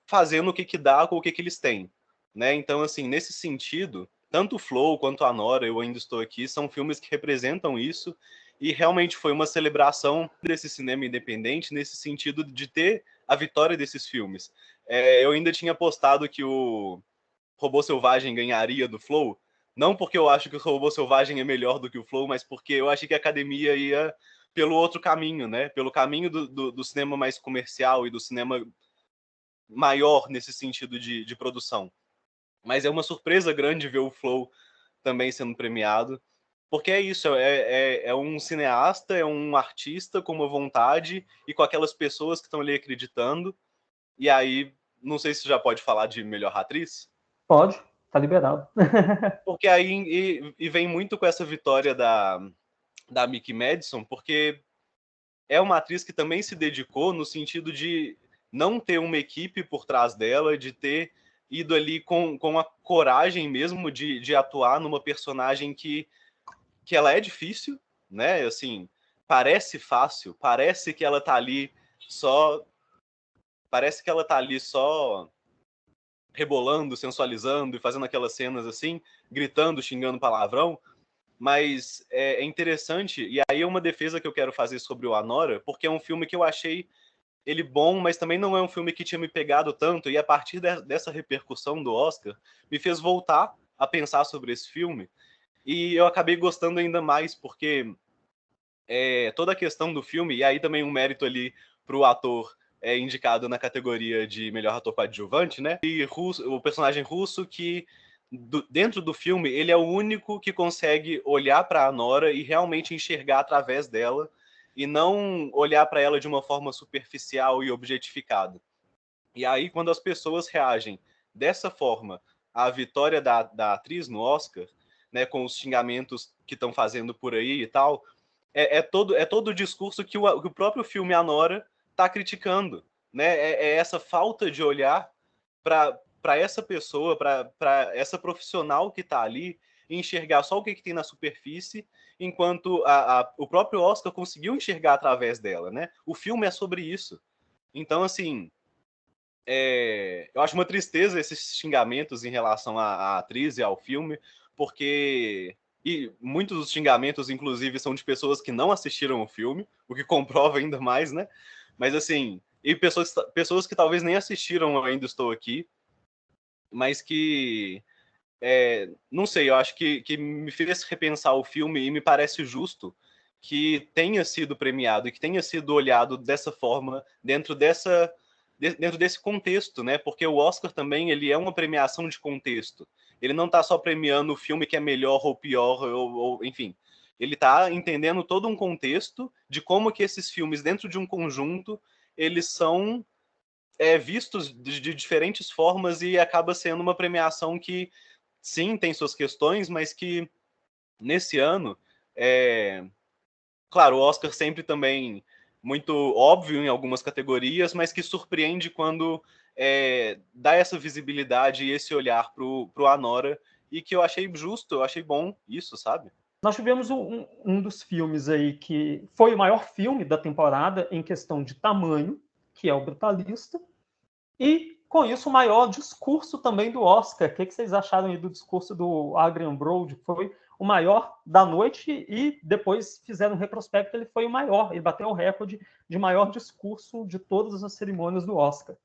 fazendo o que dá com o que eles têm, né? Então, assim, nesse sentido, tanto o Flow quanto a Nora, Eu Ainda Estou Aqui, são filmes que representam isso, e realmente foi uma celebração desse cinema independente, nesse sentido de ter a vitória desses filmes. Eu ainda tinha postado que o Robô Selvagem ganharia do Flow, não porque eu acho que o Robô Selvagem é melhor do que o Flow, mas porque eu achei que a academia ia pelo outro caminho, né? Pelo caminho do cinema mais comercial e do cinema maior nesse sentido de produção. Mas é uma surpresa grande ver o Flow também sendo premiado, porque é isso, é um cineasta, é um artista com uma vontade e com aquelas pessoas que estão ali acreditando. E aí, não sei se já pode falar de melhor atriz. Pode, tá liberado. Porque aí e vem muito com essa vitória da Mickey Madison, porque é uma atriz que também se dedicou no sentido de não ter uma equipe por trás dela, de ter ido ali com a coragem mesmo de atuar numa personagem que ela é difícil, né? Assim, parece fácil, parece que ela tá ali só rebolando, sensualizando e fazendo aquelas cenas assim, gritando, xingando palavrão, mas é interessante, e aí é uma defesa que eu quero fazer sobre o Anora, porque é um filme que eu achei ele bom, mas também não é um filme que tinha me pegado tanto, e a partir dessa repercussão do Oscar, me fez voltar a pensar sobre esse filme, e eu acabei gostando ainda mais, porque toda a questão do filme, e aí também um mérito ali pro ator indicado na categoria de melhor ator coadjuvante, né? E o personagem russo que, dentro do filme, ele é o único que consegue olhar para a Nora e realmente enxergar através dela, e não olhar para ela de uma forma superficial e objetificada. E aí, quando as pessoas reagem dessa forma à vitória da atriz no Oscar, né, com os xingamentos que estão fazendo por aí e tal, é todo o discurso que o próprio filme A Nora está criticando, né? É essa falta de olhar para essa pessoa, para essa profissional que está ali, e enxergar só o que tem na superfície, enquanto o próprio Oscar conseguiu enxergar através dela, né? O filme é sobre isso. Então, assim, eu acho uma tristeza esses xingamentos em relação à atriz e ao filme, porque... E muitos dos xingamentos, inclusive, são de pessoas que não assistiram o filme, o que comprova ainda mais, né? Mas, assim, e pessoas que talvez nem assistiram Ainda Estou Aqui, mas que... não sei, eu acho que me fez repensar o filme, e me parece justo que tenha sido premiado e que tenha sido olhado dessa forma dentro desse contexto, né? Porque o Oscar também ele é uma premiação de contexto. Ele não está só premiando o filme que é melhor ou pior, ou enfim. Ele está entendendo todo um contexto de como que esses filmes, dentro de um conjunto, eles são vistos de diferentes formas, e acaba sendo uma premiação que, sim, tem suas questões, mas que, nesse ano, claro, o Oscar sempre também muito óbvio em algumas categorias, mas que surpreende quando dá essa visibilidade e esse olhar pro Anora, e que eu achei justo, eu achei bom isso, sabe? Nós tivemos um dos filmes aí que foi o maior filme da temporada em questão de tamanho, que é o Brutalista, e com isso o maior discurso também do Oscar. O que vocês acharam aí do discurso do Adrien Brody? Foi o maior da noite, e depois fizeram um retrospecto, ele foi o maior, ele bateu o recorde de maior discurso de todas as cerimônias do Oscar.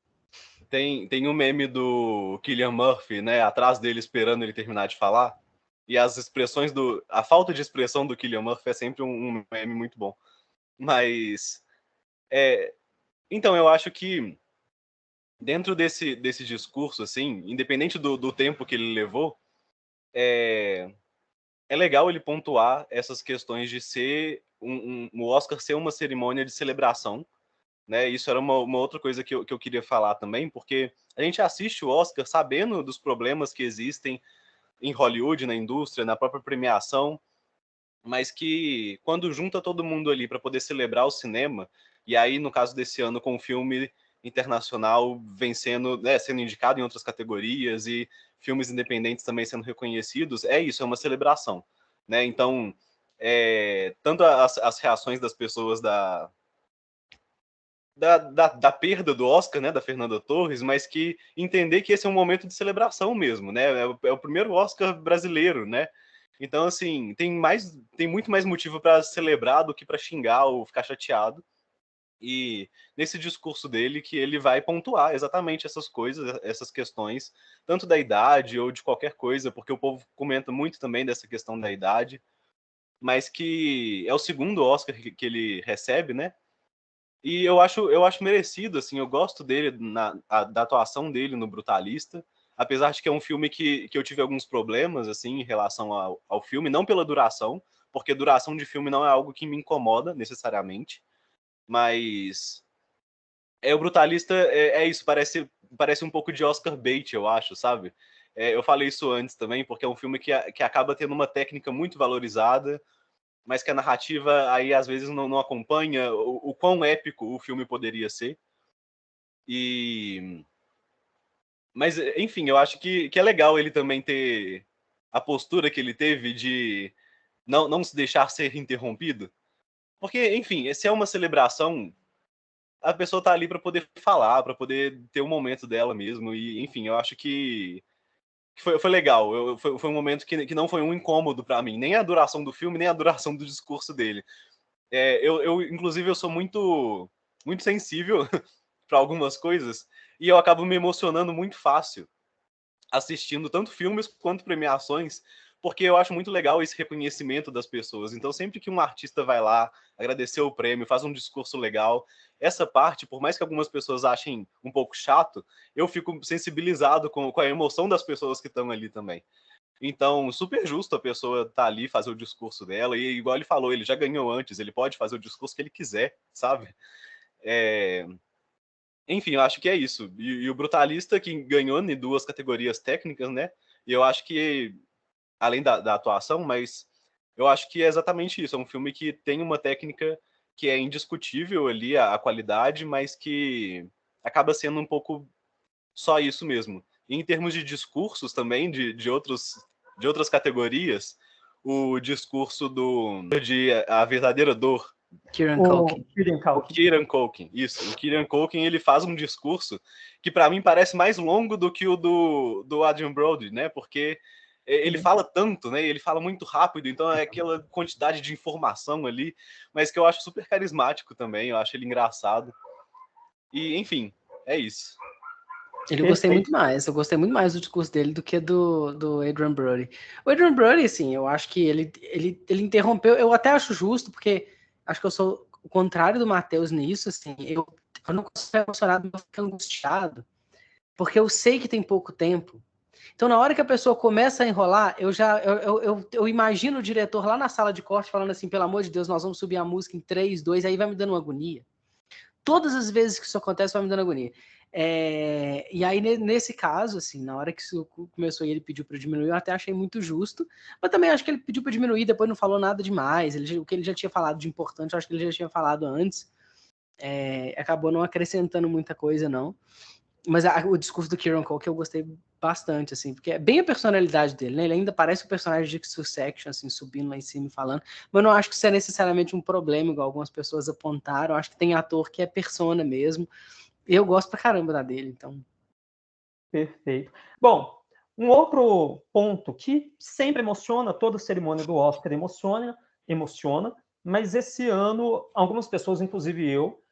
Tem um meme do Cillian Murphy, né, atrás dele esperando ele terminar de falar, e as expressões a falta de expressão do Cillian Murphy é sempre um meme muito bom. Mas então eu acho que dentro desse discurso, assim, independente do tempo que ele levou, é legal ele pontuar essas questões de ser o Oscar ser uma cerimônia de celebração, né? Isso era uma outra coisa que eu queria falar também, porque a gente assiste o Oscar sabendo dos problemas que existem em Hollywood, na indústria, na própria premiação, mas que quando junta todo mundo ali para poder celebrar o cinema, e aí no caso desse ano com o filme internacional vencendo, né, sendo indicado em outras categorias e filmes independentes também sendo reconhecidos, é uma celebração, né? Então, tanto as reações das pessoas da perda do Oscar, né, da Fernanda Torres, mas que entender que esse é um momento de celebração mesmo, né? É o primeiro Oscar brasileiro, né? Então, assim, tem muito mais motivo para celebrar do que para xingar ou ficar chateado. E nesse discurso dele que ele vai pontuar exatamente essas coisas, essas questões, tanto da idade ou de qualquer coisa, porque o povo comenta muito também dessa questão da idade, mas que é o segundo Oscar que ele recebe, né? E eu acho merecido, assim, eu gosto dele, da atuação dele no Brutalista, apesar de que é um filme que eu tive alguns problemas, assim, em relação ao filme, não pela duração, porque duração de filme não é algo que me incomoda, necessariamente, mas o Brutalista isso, parece um pouco de Oscar bait, eu acho, sabe? Eu falei isso antes também, porque é um filme que acaba tendo uma técnica muito valorizada, mas que a narrativa aí às vezes não acompanha o quão épico o filme poderia ser. Mas, enfim, eu acho que é legal ele também ter a postura que ele teve de não se deixar ser interrompido. Porque, enfim, se é uma celebração, a pessoa tá ali para poder falar, para poder ter um momento dela mesmo. E, enfim, eu acho que foi legal. Foi um momento que não foi um incômodo para mim. Nem a duração do filme, nem a duração do discurso dele. Inclusive, eu sou muito, muito sensível para algumas coisas. E eu acabo me emocionando muito fácil assistindo tanto filmes quanto premiações, porque eu acho muito legal esse reconhecimento das pessoas. Então, sempre que um artista vai lá, agradecer o prêmio, faz um discurso legal, essa parte, por mais que algumas pessoas achem um pouco chato, eu fico sensibilizado com a emoção das pessoas que estão ali também. Então, super justo a pessoa estar ali, fazer o discurso dela, e igual ele falou, ele já ganhou antes, ele pode fazer o discurso que ele quiser, sabe? Enfim, eu acho que é isso. E o Brutalista, que ganhou em 2 categorias técnicas, né? E eu acho que, além da atuação, mas eu acho que é exatamente isso. É um filme que tem uma técnica que é indiscutível ali, a qualidade, mas que acaba sendo um pouco só isso mesmo. E em termos de discursos também, de outras categorias, o discurso de A Verdadeira Dor, Kieran Culkin. Kieran Culkin, isso. O Kieran Culkin, ele faz um discurso que para mim parece mais longo do que o do Adrien Brody, né? Porque ele fala tanto, né? Ele fala muito rápido, então é aquela quantidade de informação ali, mas que eu acho super carismático também, eu acho ele engraçado. E, enfim, é isso. Eu gostei muito mais do discurso dele do que do Adrien Brody. O Adrien Brody, assim, eu acho que ele interrompeu, eu até acho justo, porque acho que eu sou o contrário do Matheus nisso, assim, eu não consigo ficar emocionado, eu fico angustiado, porque eu sei que tem pouco tempo. Então, na hora que a pessoa começa a enrolar, eu imagino o diretor lá na sala de corte falando assim, pelo amor de Deus, nós vamos subir a música em 3, 2, aí vai me dando uma agonia. Todas as vezes que isso acontece, vai me dando agonia. E aí, nesse caso, assim, na hora que isso começou e ele pediu para diminuir, eu até achei muito justo, mas também acho que ele pediu para diminuir, depois não falou nada demais, o que ele já tinha falado de importante, eu acho que ele já tinha falado antes, acabou não acrescentando muita coisa, não. Mas o discurso do Kieran Culkin eu gostei bastante, assim, porque é bem a personalidade dele, né? Ele ainda parece o personagem de Succession, assim, subindo lá em cima e falando, mas eu não acho que isso é necessariamente um problema, igual algumas pessoas apontaram, eu acho que tem ator que é persona mesmo, eu gosto pra caramba da dele, então. Perfeito. Bom, um outro ponto que sempre emociona, toda cerimônia do Oscar emociona, mas esse ano, algumas pessoas, inclusive eu,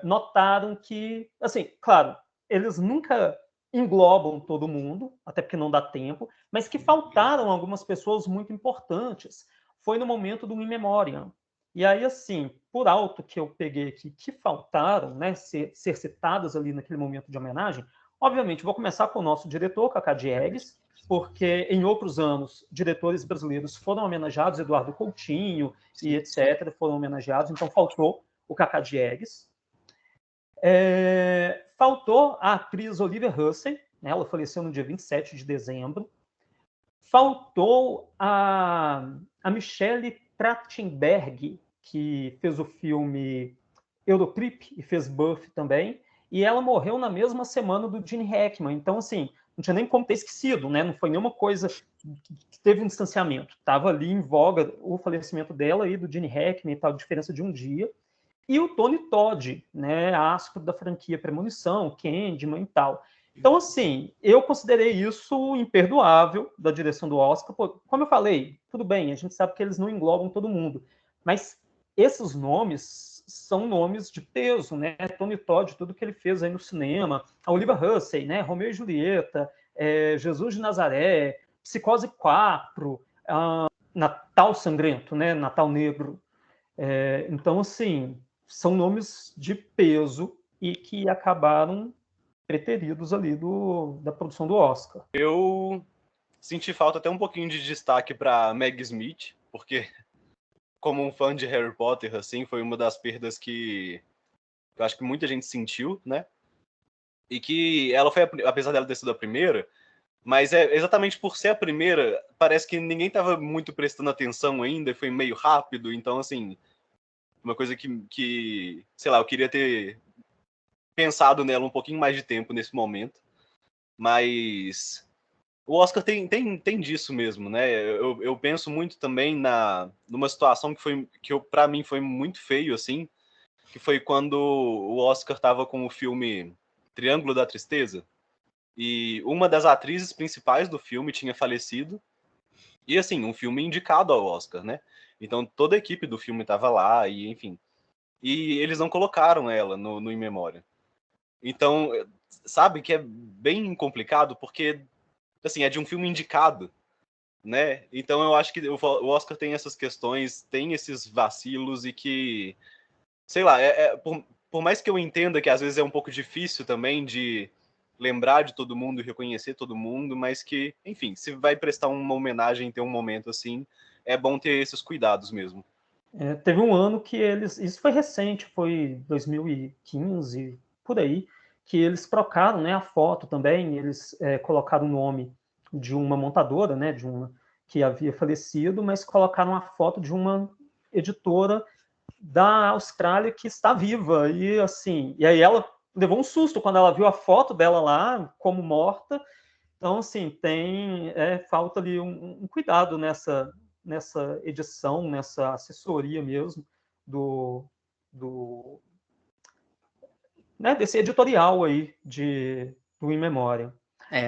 notaram que, assim, claro, eles nunca englobam todo mundo, até porque não dá tempo, mas que faltaram algumas pessoas muito importantes. Foi no momento do In Memoriam. E aí, assim, por alto que eu peguei aqui, que faltaram, né, ser citadas ali naquele momento de homenagem, obviamente, vou começar com o nosso diretor, Kaká Diegues, porque em outros anos diretores brasileiros foram homenageados, Eduardo Coutinho e etc. foram homenageados, então faltou o Cacá Diegues. Faltou a atriz Olivia Hussey, né? Ela faleceu no dia 27 de dezembro. Faltou a Michelle Trachtenberg, que fez o filme Eurotrip e fez Buffy também, e ela morreu na mesma semana do Gene Hackman. Então, assim, não tinha nem como ter esquecido, né? Não foi nenhuma coisa que teve um distanciamento. Estava ali em voga o falecimento dela e do Gene Hackman e tal, diferença de um dia. E o Tony Todd, né? Astro da franquia Premonição, Candyman e tal. Então, assim, eu considerei isso imperdoável da direção do Oscar. Como eu falei, tudo bem, a gente sabe que eles não englobam todo mundo, mas esses nomes são nomes de peso, né? Tony Todd, tudo que ele fez aí no cinema, a Olivia Hussey, né? Romeu e Julieta, Jesus de Nazaré, Psicose 4, Natal Sangrento, né? Natal Negro. Então, assim, são nomes de peso e que acabaram preteridos ali da produção do Oscar. Eu senti falta até um pouquinho de destaque para Maggie Smith, porque como um fã de Harry Potter, assim, foi uma das perdas que eu acho que muita gente sentiu, né? E que ela foi, apesar dela ter sido a primeira, mas exatamente por ser a primeira, parece que ninguém estava muito prestando atenção ainda, foi meio rápido, então, assim, uma coisa que sei lá, eu queria ter pensado nela um pouquinho mais de tempo nesse momento, mas o Oscar tem disso mesmo, né? Eu penso muito também numa situação que para mim foi muito feio, assim, que foi quando o Oscar estava com o filme Triângulo da Tristeza, e uma das atrizes principais do filme tinha falecido, e assim, um filme indicado ao Oscar, né? Então toda a equipe do filme estava lá, e enfim, e eles não colocaram ela no In Memoriam. Então, sabe que é bem complicado, porque, assim, é de um filme indicado, né? Então eu acho que o Oscar tem essas questões, tem esses vacilos e que, sei lá, por mais que eu entenda que às vezes é um pouco difícil também de lembrar de todo mundo e reconhecer todo mundo, mas que, enfim, se vai prestar uma homenagem em ter um momento assim, é bom ter esses cuidados mesmo. Teve um ano que isso foi recente, foi 2015, por aí, que eles trocaram, né, a foto também, eles colocaram o nome de uma montadora, né, de uma que havia falecido, mas colocaram a foto de uma editora da Austrália que está viva, e assim, e aí ela levou um susto quando ela viu a foto dela lá, como morta. Então, assim, falta ali um cuidado nessa edição, nessa assessoria mesmo né, desse editorial aí do In Memoriam.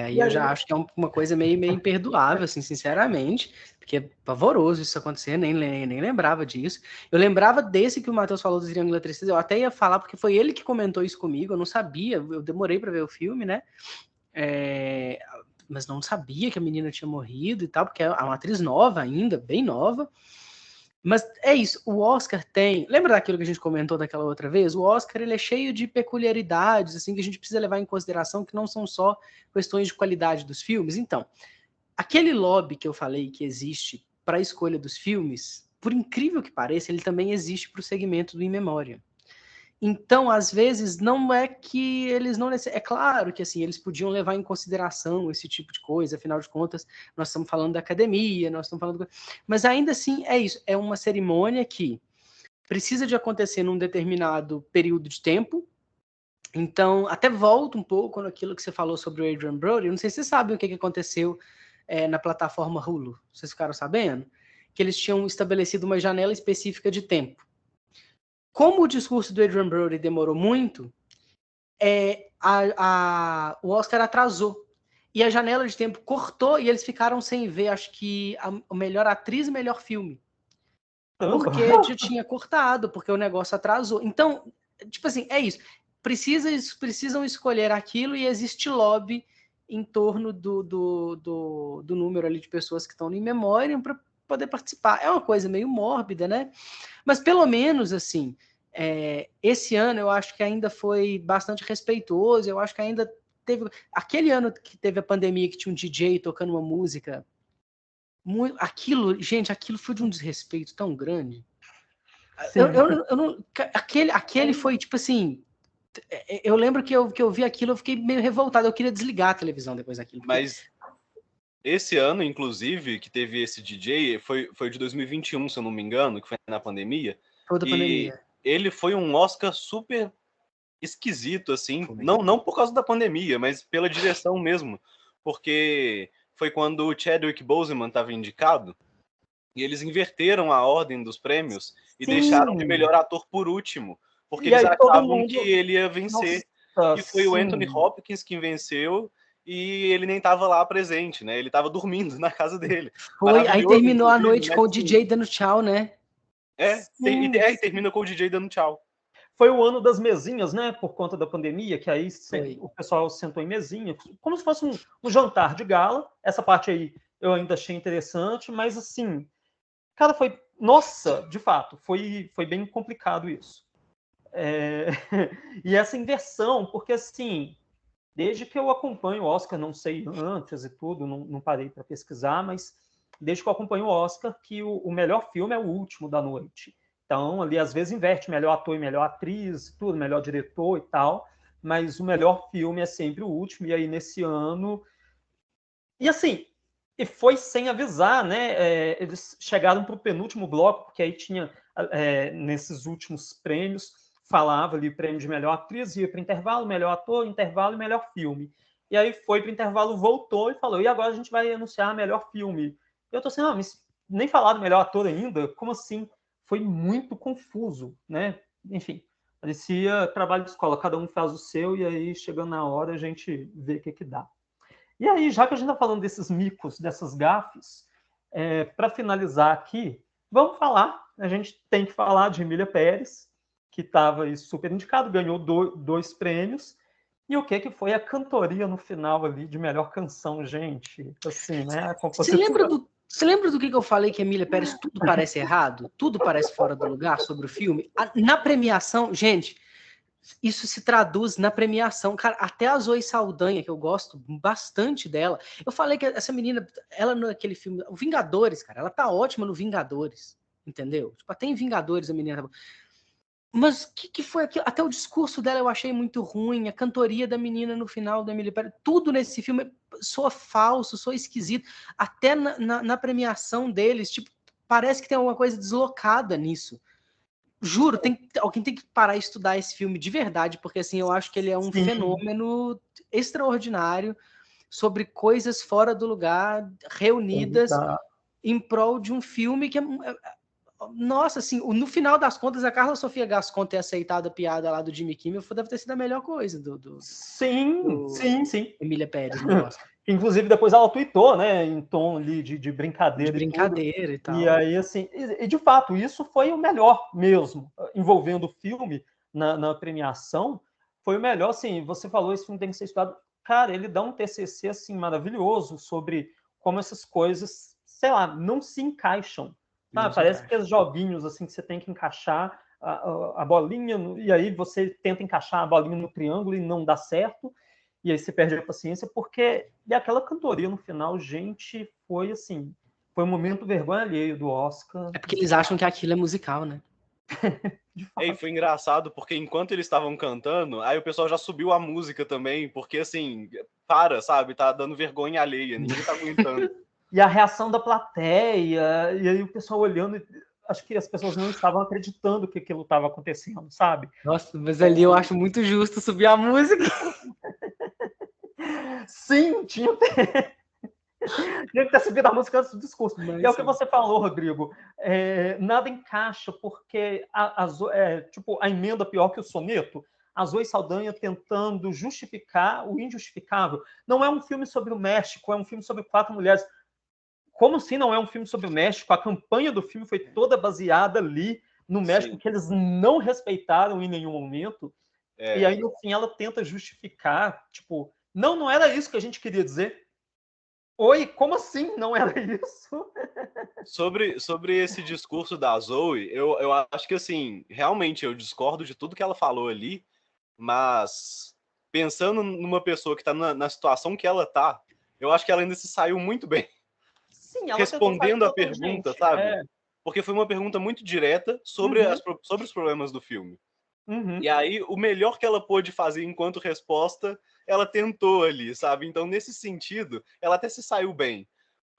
E eu já acho que é uma coisa meio imperdoável, assim, sinceramente, porque é pavoroso isso acontecer, nem lembrava disso. Eu lembrava desse que o Matheus falou do Triângulo da Tristeza, eu até ia falar, porque foi ele que comentou isso comigo, eu não sabia, eu demorei para ver o filme, né? Mas não sabia que a menina tinha morrido e tal, porque é uma atriz nova ainda, bem nova. Mas é isso, o Oscar tem... Lembra daquilo que a gente comentou daquela outra vez? O Oscar, ele é cheio de peculiaridades, assim, que a gente precisa levar em consideração, que não são só questões de qualidade dos filmes. Então, aquele lobby que eu falei que existe para a escolha dos filmes, por incrível que pareça, ele também existe para o segmento do In Memoriam. Então, às vezes, não é que eles não... É claro que, assim, eles podiam levar em consideração esse tipo de coisa, afinal de contas, nós estamos falando da academia, nós estamos falando... Mas, ainda assim, é isso. É uma cerimônia que precisa de acontecer num determinado período de tempo. Então, até volta um pouco naquilo que você falou sobre o Adrien Brody. Eu não sei se vocês sabem o que aconteceu na plataforma Hulu. Vocês ficaram sabendo? Que eles tinham estabelecido uma janela específica de tempo. Como o discurso do Adrien Brody demorou muito, o Oscar atrasou. E a janela de tempo cortou e eles ficaram sem ver, acho que, a melhor atriz e melhor filme. Porque já tinha cortado, porque o negócio atrasou. Então, tipo assim, é isso. Precisam escolher aquilo e existe lobby em torno do número ali de pessoas que estão em memória para poder participar. É uma coisa meio mórbida, né? Mas pelo menos, assim, esse ano eu acho que ainda foi bastante respeitoso, eu acho que ainda teve... Aquele ano que teve a pandemia, que tinha um DJ tocando uma música... Aquilo foi de um desrespeito tão grande. Eu não... Aquele foi, tipo assim... Eu lembro que eu vi aquilo, eu fiquei meio revoltado. Eu queria desligar a televisão depois daquilo. Mas esse ano, inclusive, que teve esse DJ, foi de 2021, se eu não me engano, que foi na pandemia. Foi da pandemia. Ele foi um Oscar super esquisito, assim. Não por causa da pandemia, mas pela direção mesmo. Porque foi quando o Chadwick Boseman estava indicado, e eles inverteram a ordem dos prêmios e deixaram de melhor ator por último. Porque eles achavam que ele ia vencer. E foi o Anthony Hopkins que venceu, e ele nem estava lá presente, né? Ele estava dormindo na casa dele. Aí terminou a noite com o DJ dando tchau, né? E termina com o DJ dando tchau. Foi o ano das mesinhas, né? Por conta da pandemia, que aí o pessoal sentou em mesinha, como se fosse um jantar de gala. Essa parte aí eu ainda achei interessante, mas assim, cara, nossa, de fato, foi bem complicado isso. E essa inversão, porque assim, desde que eu acompanho o Oscar, não sei antes e tudo, não parei para pesquisar, mas desde que eu acompanho o Oscar, que o melhor filme é o último da noite. Então, ali, às vezes, inverte melhor ator e melhor atriz, tudo, melhor diretor e tal, mas o melhor filme é sempre o último, e aí, nesse ano... E assim, e foi sem avisar, né? Eles chegaram para o penúltimo bloco, porque aí tinha, nesses últimos prêmios, falava ali o prêmio de melhor atriz, ia para intervalo, melhor ator, intervalo e melhor filme. E aí foi para intervalo, voltou e falou, e agora a gente vai anunciar melhor filme. E eu tô assim, não, mas nem falaram melhor ator ainda? Como assim? Foi muito confuso, né? Enfim, parecia trabalho de escola, cada um faz o seu, e aí, chegando na hora, a gente vê o que dá. E aí, já que a gente está falando desses micos, dessas gafes, para finalizar aqui, vamos falar, a gente tem que falar de Emília Pérez, que estava super indicado, ganhou 2 prêmios, e o que foi a cantoria no final ali de melhor canção, gente? Assim, né? Você lembra do que eu falei, que a Emília Pérez tudo parece errado? Tudo parece fora do lugar sobre o filme? Na premiação, gente, isso se traduz na premiação. Cara, até a Zoe Saldanha, que eu gosto bastante dela, eu falei que essa menina, ela naquele filme, o Vingadores, cara, ela tá ótima no Vingadores, entendeu? Tipo, até em Vingadores a menina tá... Mas que foi aquilo? Até o discurso dela eu achei muito ruim, a cantoria da menina no final da Emília Pérez, tudo nesse filme soa falso, soa esquisito. Até na premiação deles, tipo, parece que tem alguma coisa deslocada nisso. Juro, alguém tem que parar e estudar esse filme de verdade, porque assim, eu acho que ele é um fenômeno extraordinário sobre coisas fora do lugar, reunidas em prol de um filme que é... Nossa, assim, no final das contas, a Carla Sofia Gascon ter aceitado a piada lá do Jimmy Kimmel deve ter sido a melhor coisa Sim. Emília Pérez. Inclusive, depois ela tweetou, né, em tom ali de brincadeira. De brincadeira e tal. E aí, assim, e de fato, isso foi o melhor mesmo, envolvendo o filme na premiação, foi o melhor, assim, você falou, esse filme tem que ser estudado. Cara, ele dá um TCC, assim, maravilhoso sobre como essas coisas, sei lá, não se encaixam. Parece aqueles joguinhos assim que você tem que encaixar a bolinha, e aí você tenta encaixar a bolinha no triângulo e não dá certo, e aí você perde a paciência, porque e aquela cantoria no final, gente, foi assim, foi um momento vergonha alheio do Oscar. É porque eles acham que aquilo é musical, né? E foi engraçado, porque enquanto eles estavam cantando, aí o pessoal já subiu a música também, porque assim, sabe, tá dando vergonha alheia, ninguém tá aguentando. E a reação da plateia, e aí o pessoal olhando, acho que as pessoas não estavam acreditando que aquilo estava acontecendo, sabe? Nossa, mas ali eu acho muito justo subir a música. Sim, tinha que ter subido a música antes do discurso. Mas, e é o que você falou, Rodrigo. Nada encaixa, porque tipo, a emenda pior que o soneto. A Zoe Saldanha tentando justificar o injustificável. Não é um filme sobre o México, é um filme sobre 4 mulheres. Como assim não é um filme sobre o México? A campanha do filme foi toda baseada ali no México, Sim. que eles não respeitaram em nenhum momento. E aí, no fim, ela tenta justificar, tipo, não era isso que a gente queria dizer. Oi, como assim não era isso? Sobre esse discurso da Zoe, eu acho que, assim, realmente eu discordo de tudo que ela falou ali, mas pensando numa pessoa que tá na situação que ela tá, eu acho que ela ainda se saiu muito bem. Sim, ela respondendo a pergunta, gente, sabe? Porque foi uma pergunta muito direta sobre, sobre os problemas do filme. E aí, o melhor que ela pôde fazer enquanto resposta, ela tentou ali, sabe? Então, nesse sentido, ela até se saiu bem.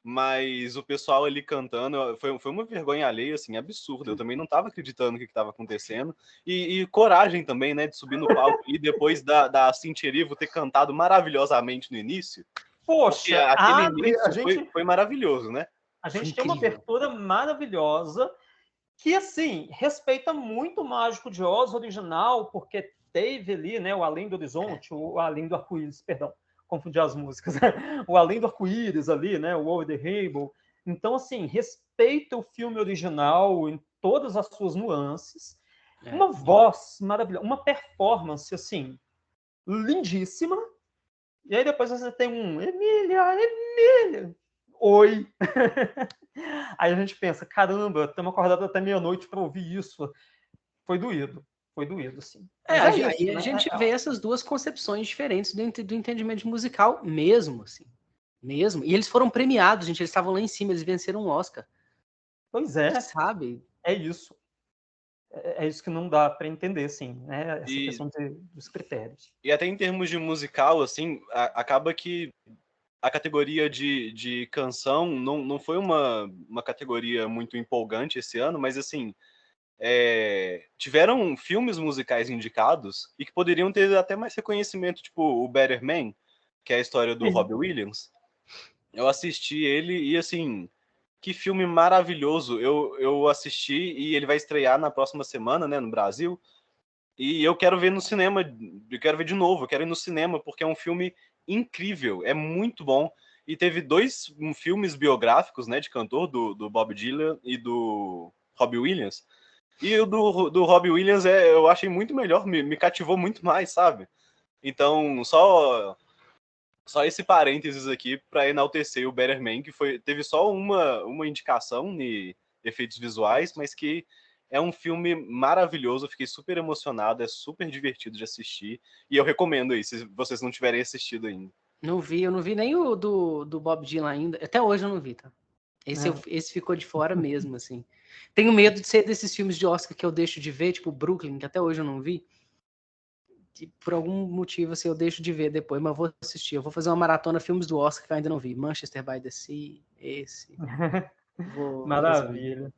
Mas o pessoal ali cantando, foi uma vergonha alheia, assim, absurda. Eu também não estava acreditando no que estava acontecendo. E coragem também, né, de subir no palco e depois da Cynthia Erivo ter cantado maravilhosamente no início. Poxa, aquele início foi maravilhoso, né? A gente tem uma abertura maravilhosa que, assim, respeita muito o Mágico de Oz original, porque teve ali, né, o Além do Horizonte, o Além do Arco-Íris, perdão, confundi as músicas, o Além do Arco-Íris ali, né, o Over the Rainbow. Então, assim, respeita o filme original em todas as suas nuances, uma voz maravilhosa, uma performance, assim, lindíssima, e aí depois você tem um Emília, oi. Aí a gente pensa, caramba, estamos acordados até meia-noite para ouvir isso. Foi doído, sim. Aí a gente vê essas duas concepções diferentes do entendimento musical mesmo, assim. Mesmo. E eles foram premiados, gente, eles estavam lá em cima, eles venceram um Oscar. Pois é. Sabe? É isso. É isso que não dá para entender, assim, né? Essa questão dos critérios. E até em termos de musical, assim, acaba que a categoria de canção não foi uma categoria muito empolgante esse ano, mas, assim, tiveram filmes musicais indicados e que poderiam ter até mais reconhecimento, tipo o Better Man, que é a história do Robbie Williams. Eu assisti ele e, assim, que filme maravilhoso. Eu assisti e ele vai estrear na próxima semana, né, no Brasil. E eu quero ver no cinema, eu quero ver de novo, eu quero ir no cinema, porque é um filme incrível, é muito bom. E teve 2 filmes biográficos, né, de cantor, do Bob Dylan e do Robbie Williams. E o do Robbie Williams eu achei muito melhor, me cativou muito mais, sabe? Então, só esse parênteses aqui para enaltecer o Better Man, que teve só uma indicação de efeitos visuais, mas que é um filme maravilhoso, eu fiquei super emocionado, é super divertido de assistir, e eu recomendo aí, se vocês não tiverem assistido ainda. Eu não vi nem o do Bob Dylan ainda, até hoje eu não vi, tá? Esse ficou de fora mesmo, assim. Tenho medo de ser desses filmes de Oscar que eu deixo de ver, tipo Brooklyn, que até hoje eu não vi, que por algum motivo, assim, eu deixo de ver depois, mas eu vou assistir, eu vou fazer uma maratona filmes do Oscar que eu ainda não vi, Manchester by the Sea, esse. Maravilha.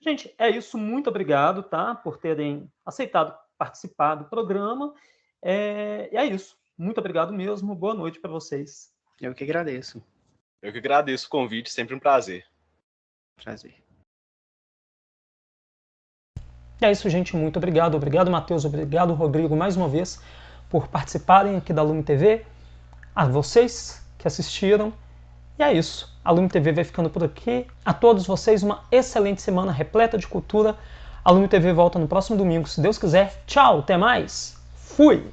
Gente, é isso. Muito obrigado, tá? Por terem aceitado participar do programa. E é isso. Muito obrigado mesmo. Boa noite para vocês. Eu que agradeço. Eu que agradeço o convite. Sempre um prazer. Prazer. É isso, gente. Muito obrigado. Obrigado, Matheus. Obrigado, Rodrigo, mais uma vez, por participarem aqui da Lume TV. A vocês que assistiram. E é isso. A Lume TV vai ficando por aqui. A todos vocês, uma excelente semana repleta de cultura. A Lume TV volta no próximo domingo, se Deus quiser. Tchau, até mais. Fui!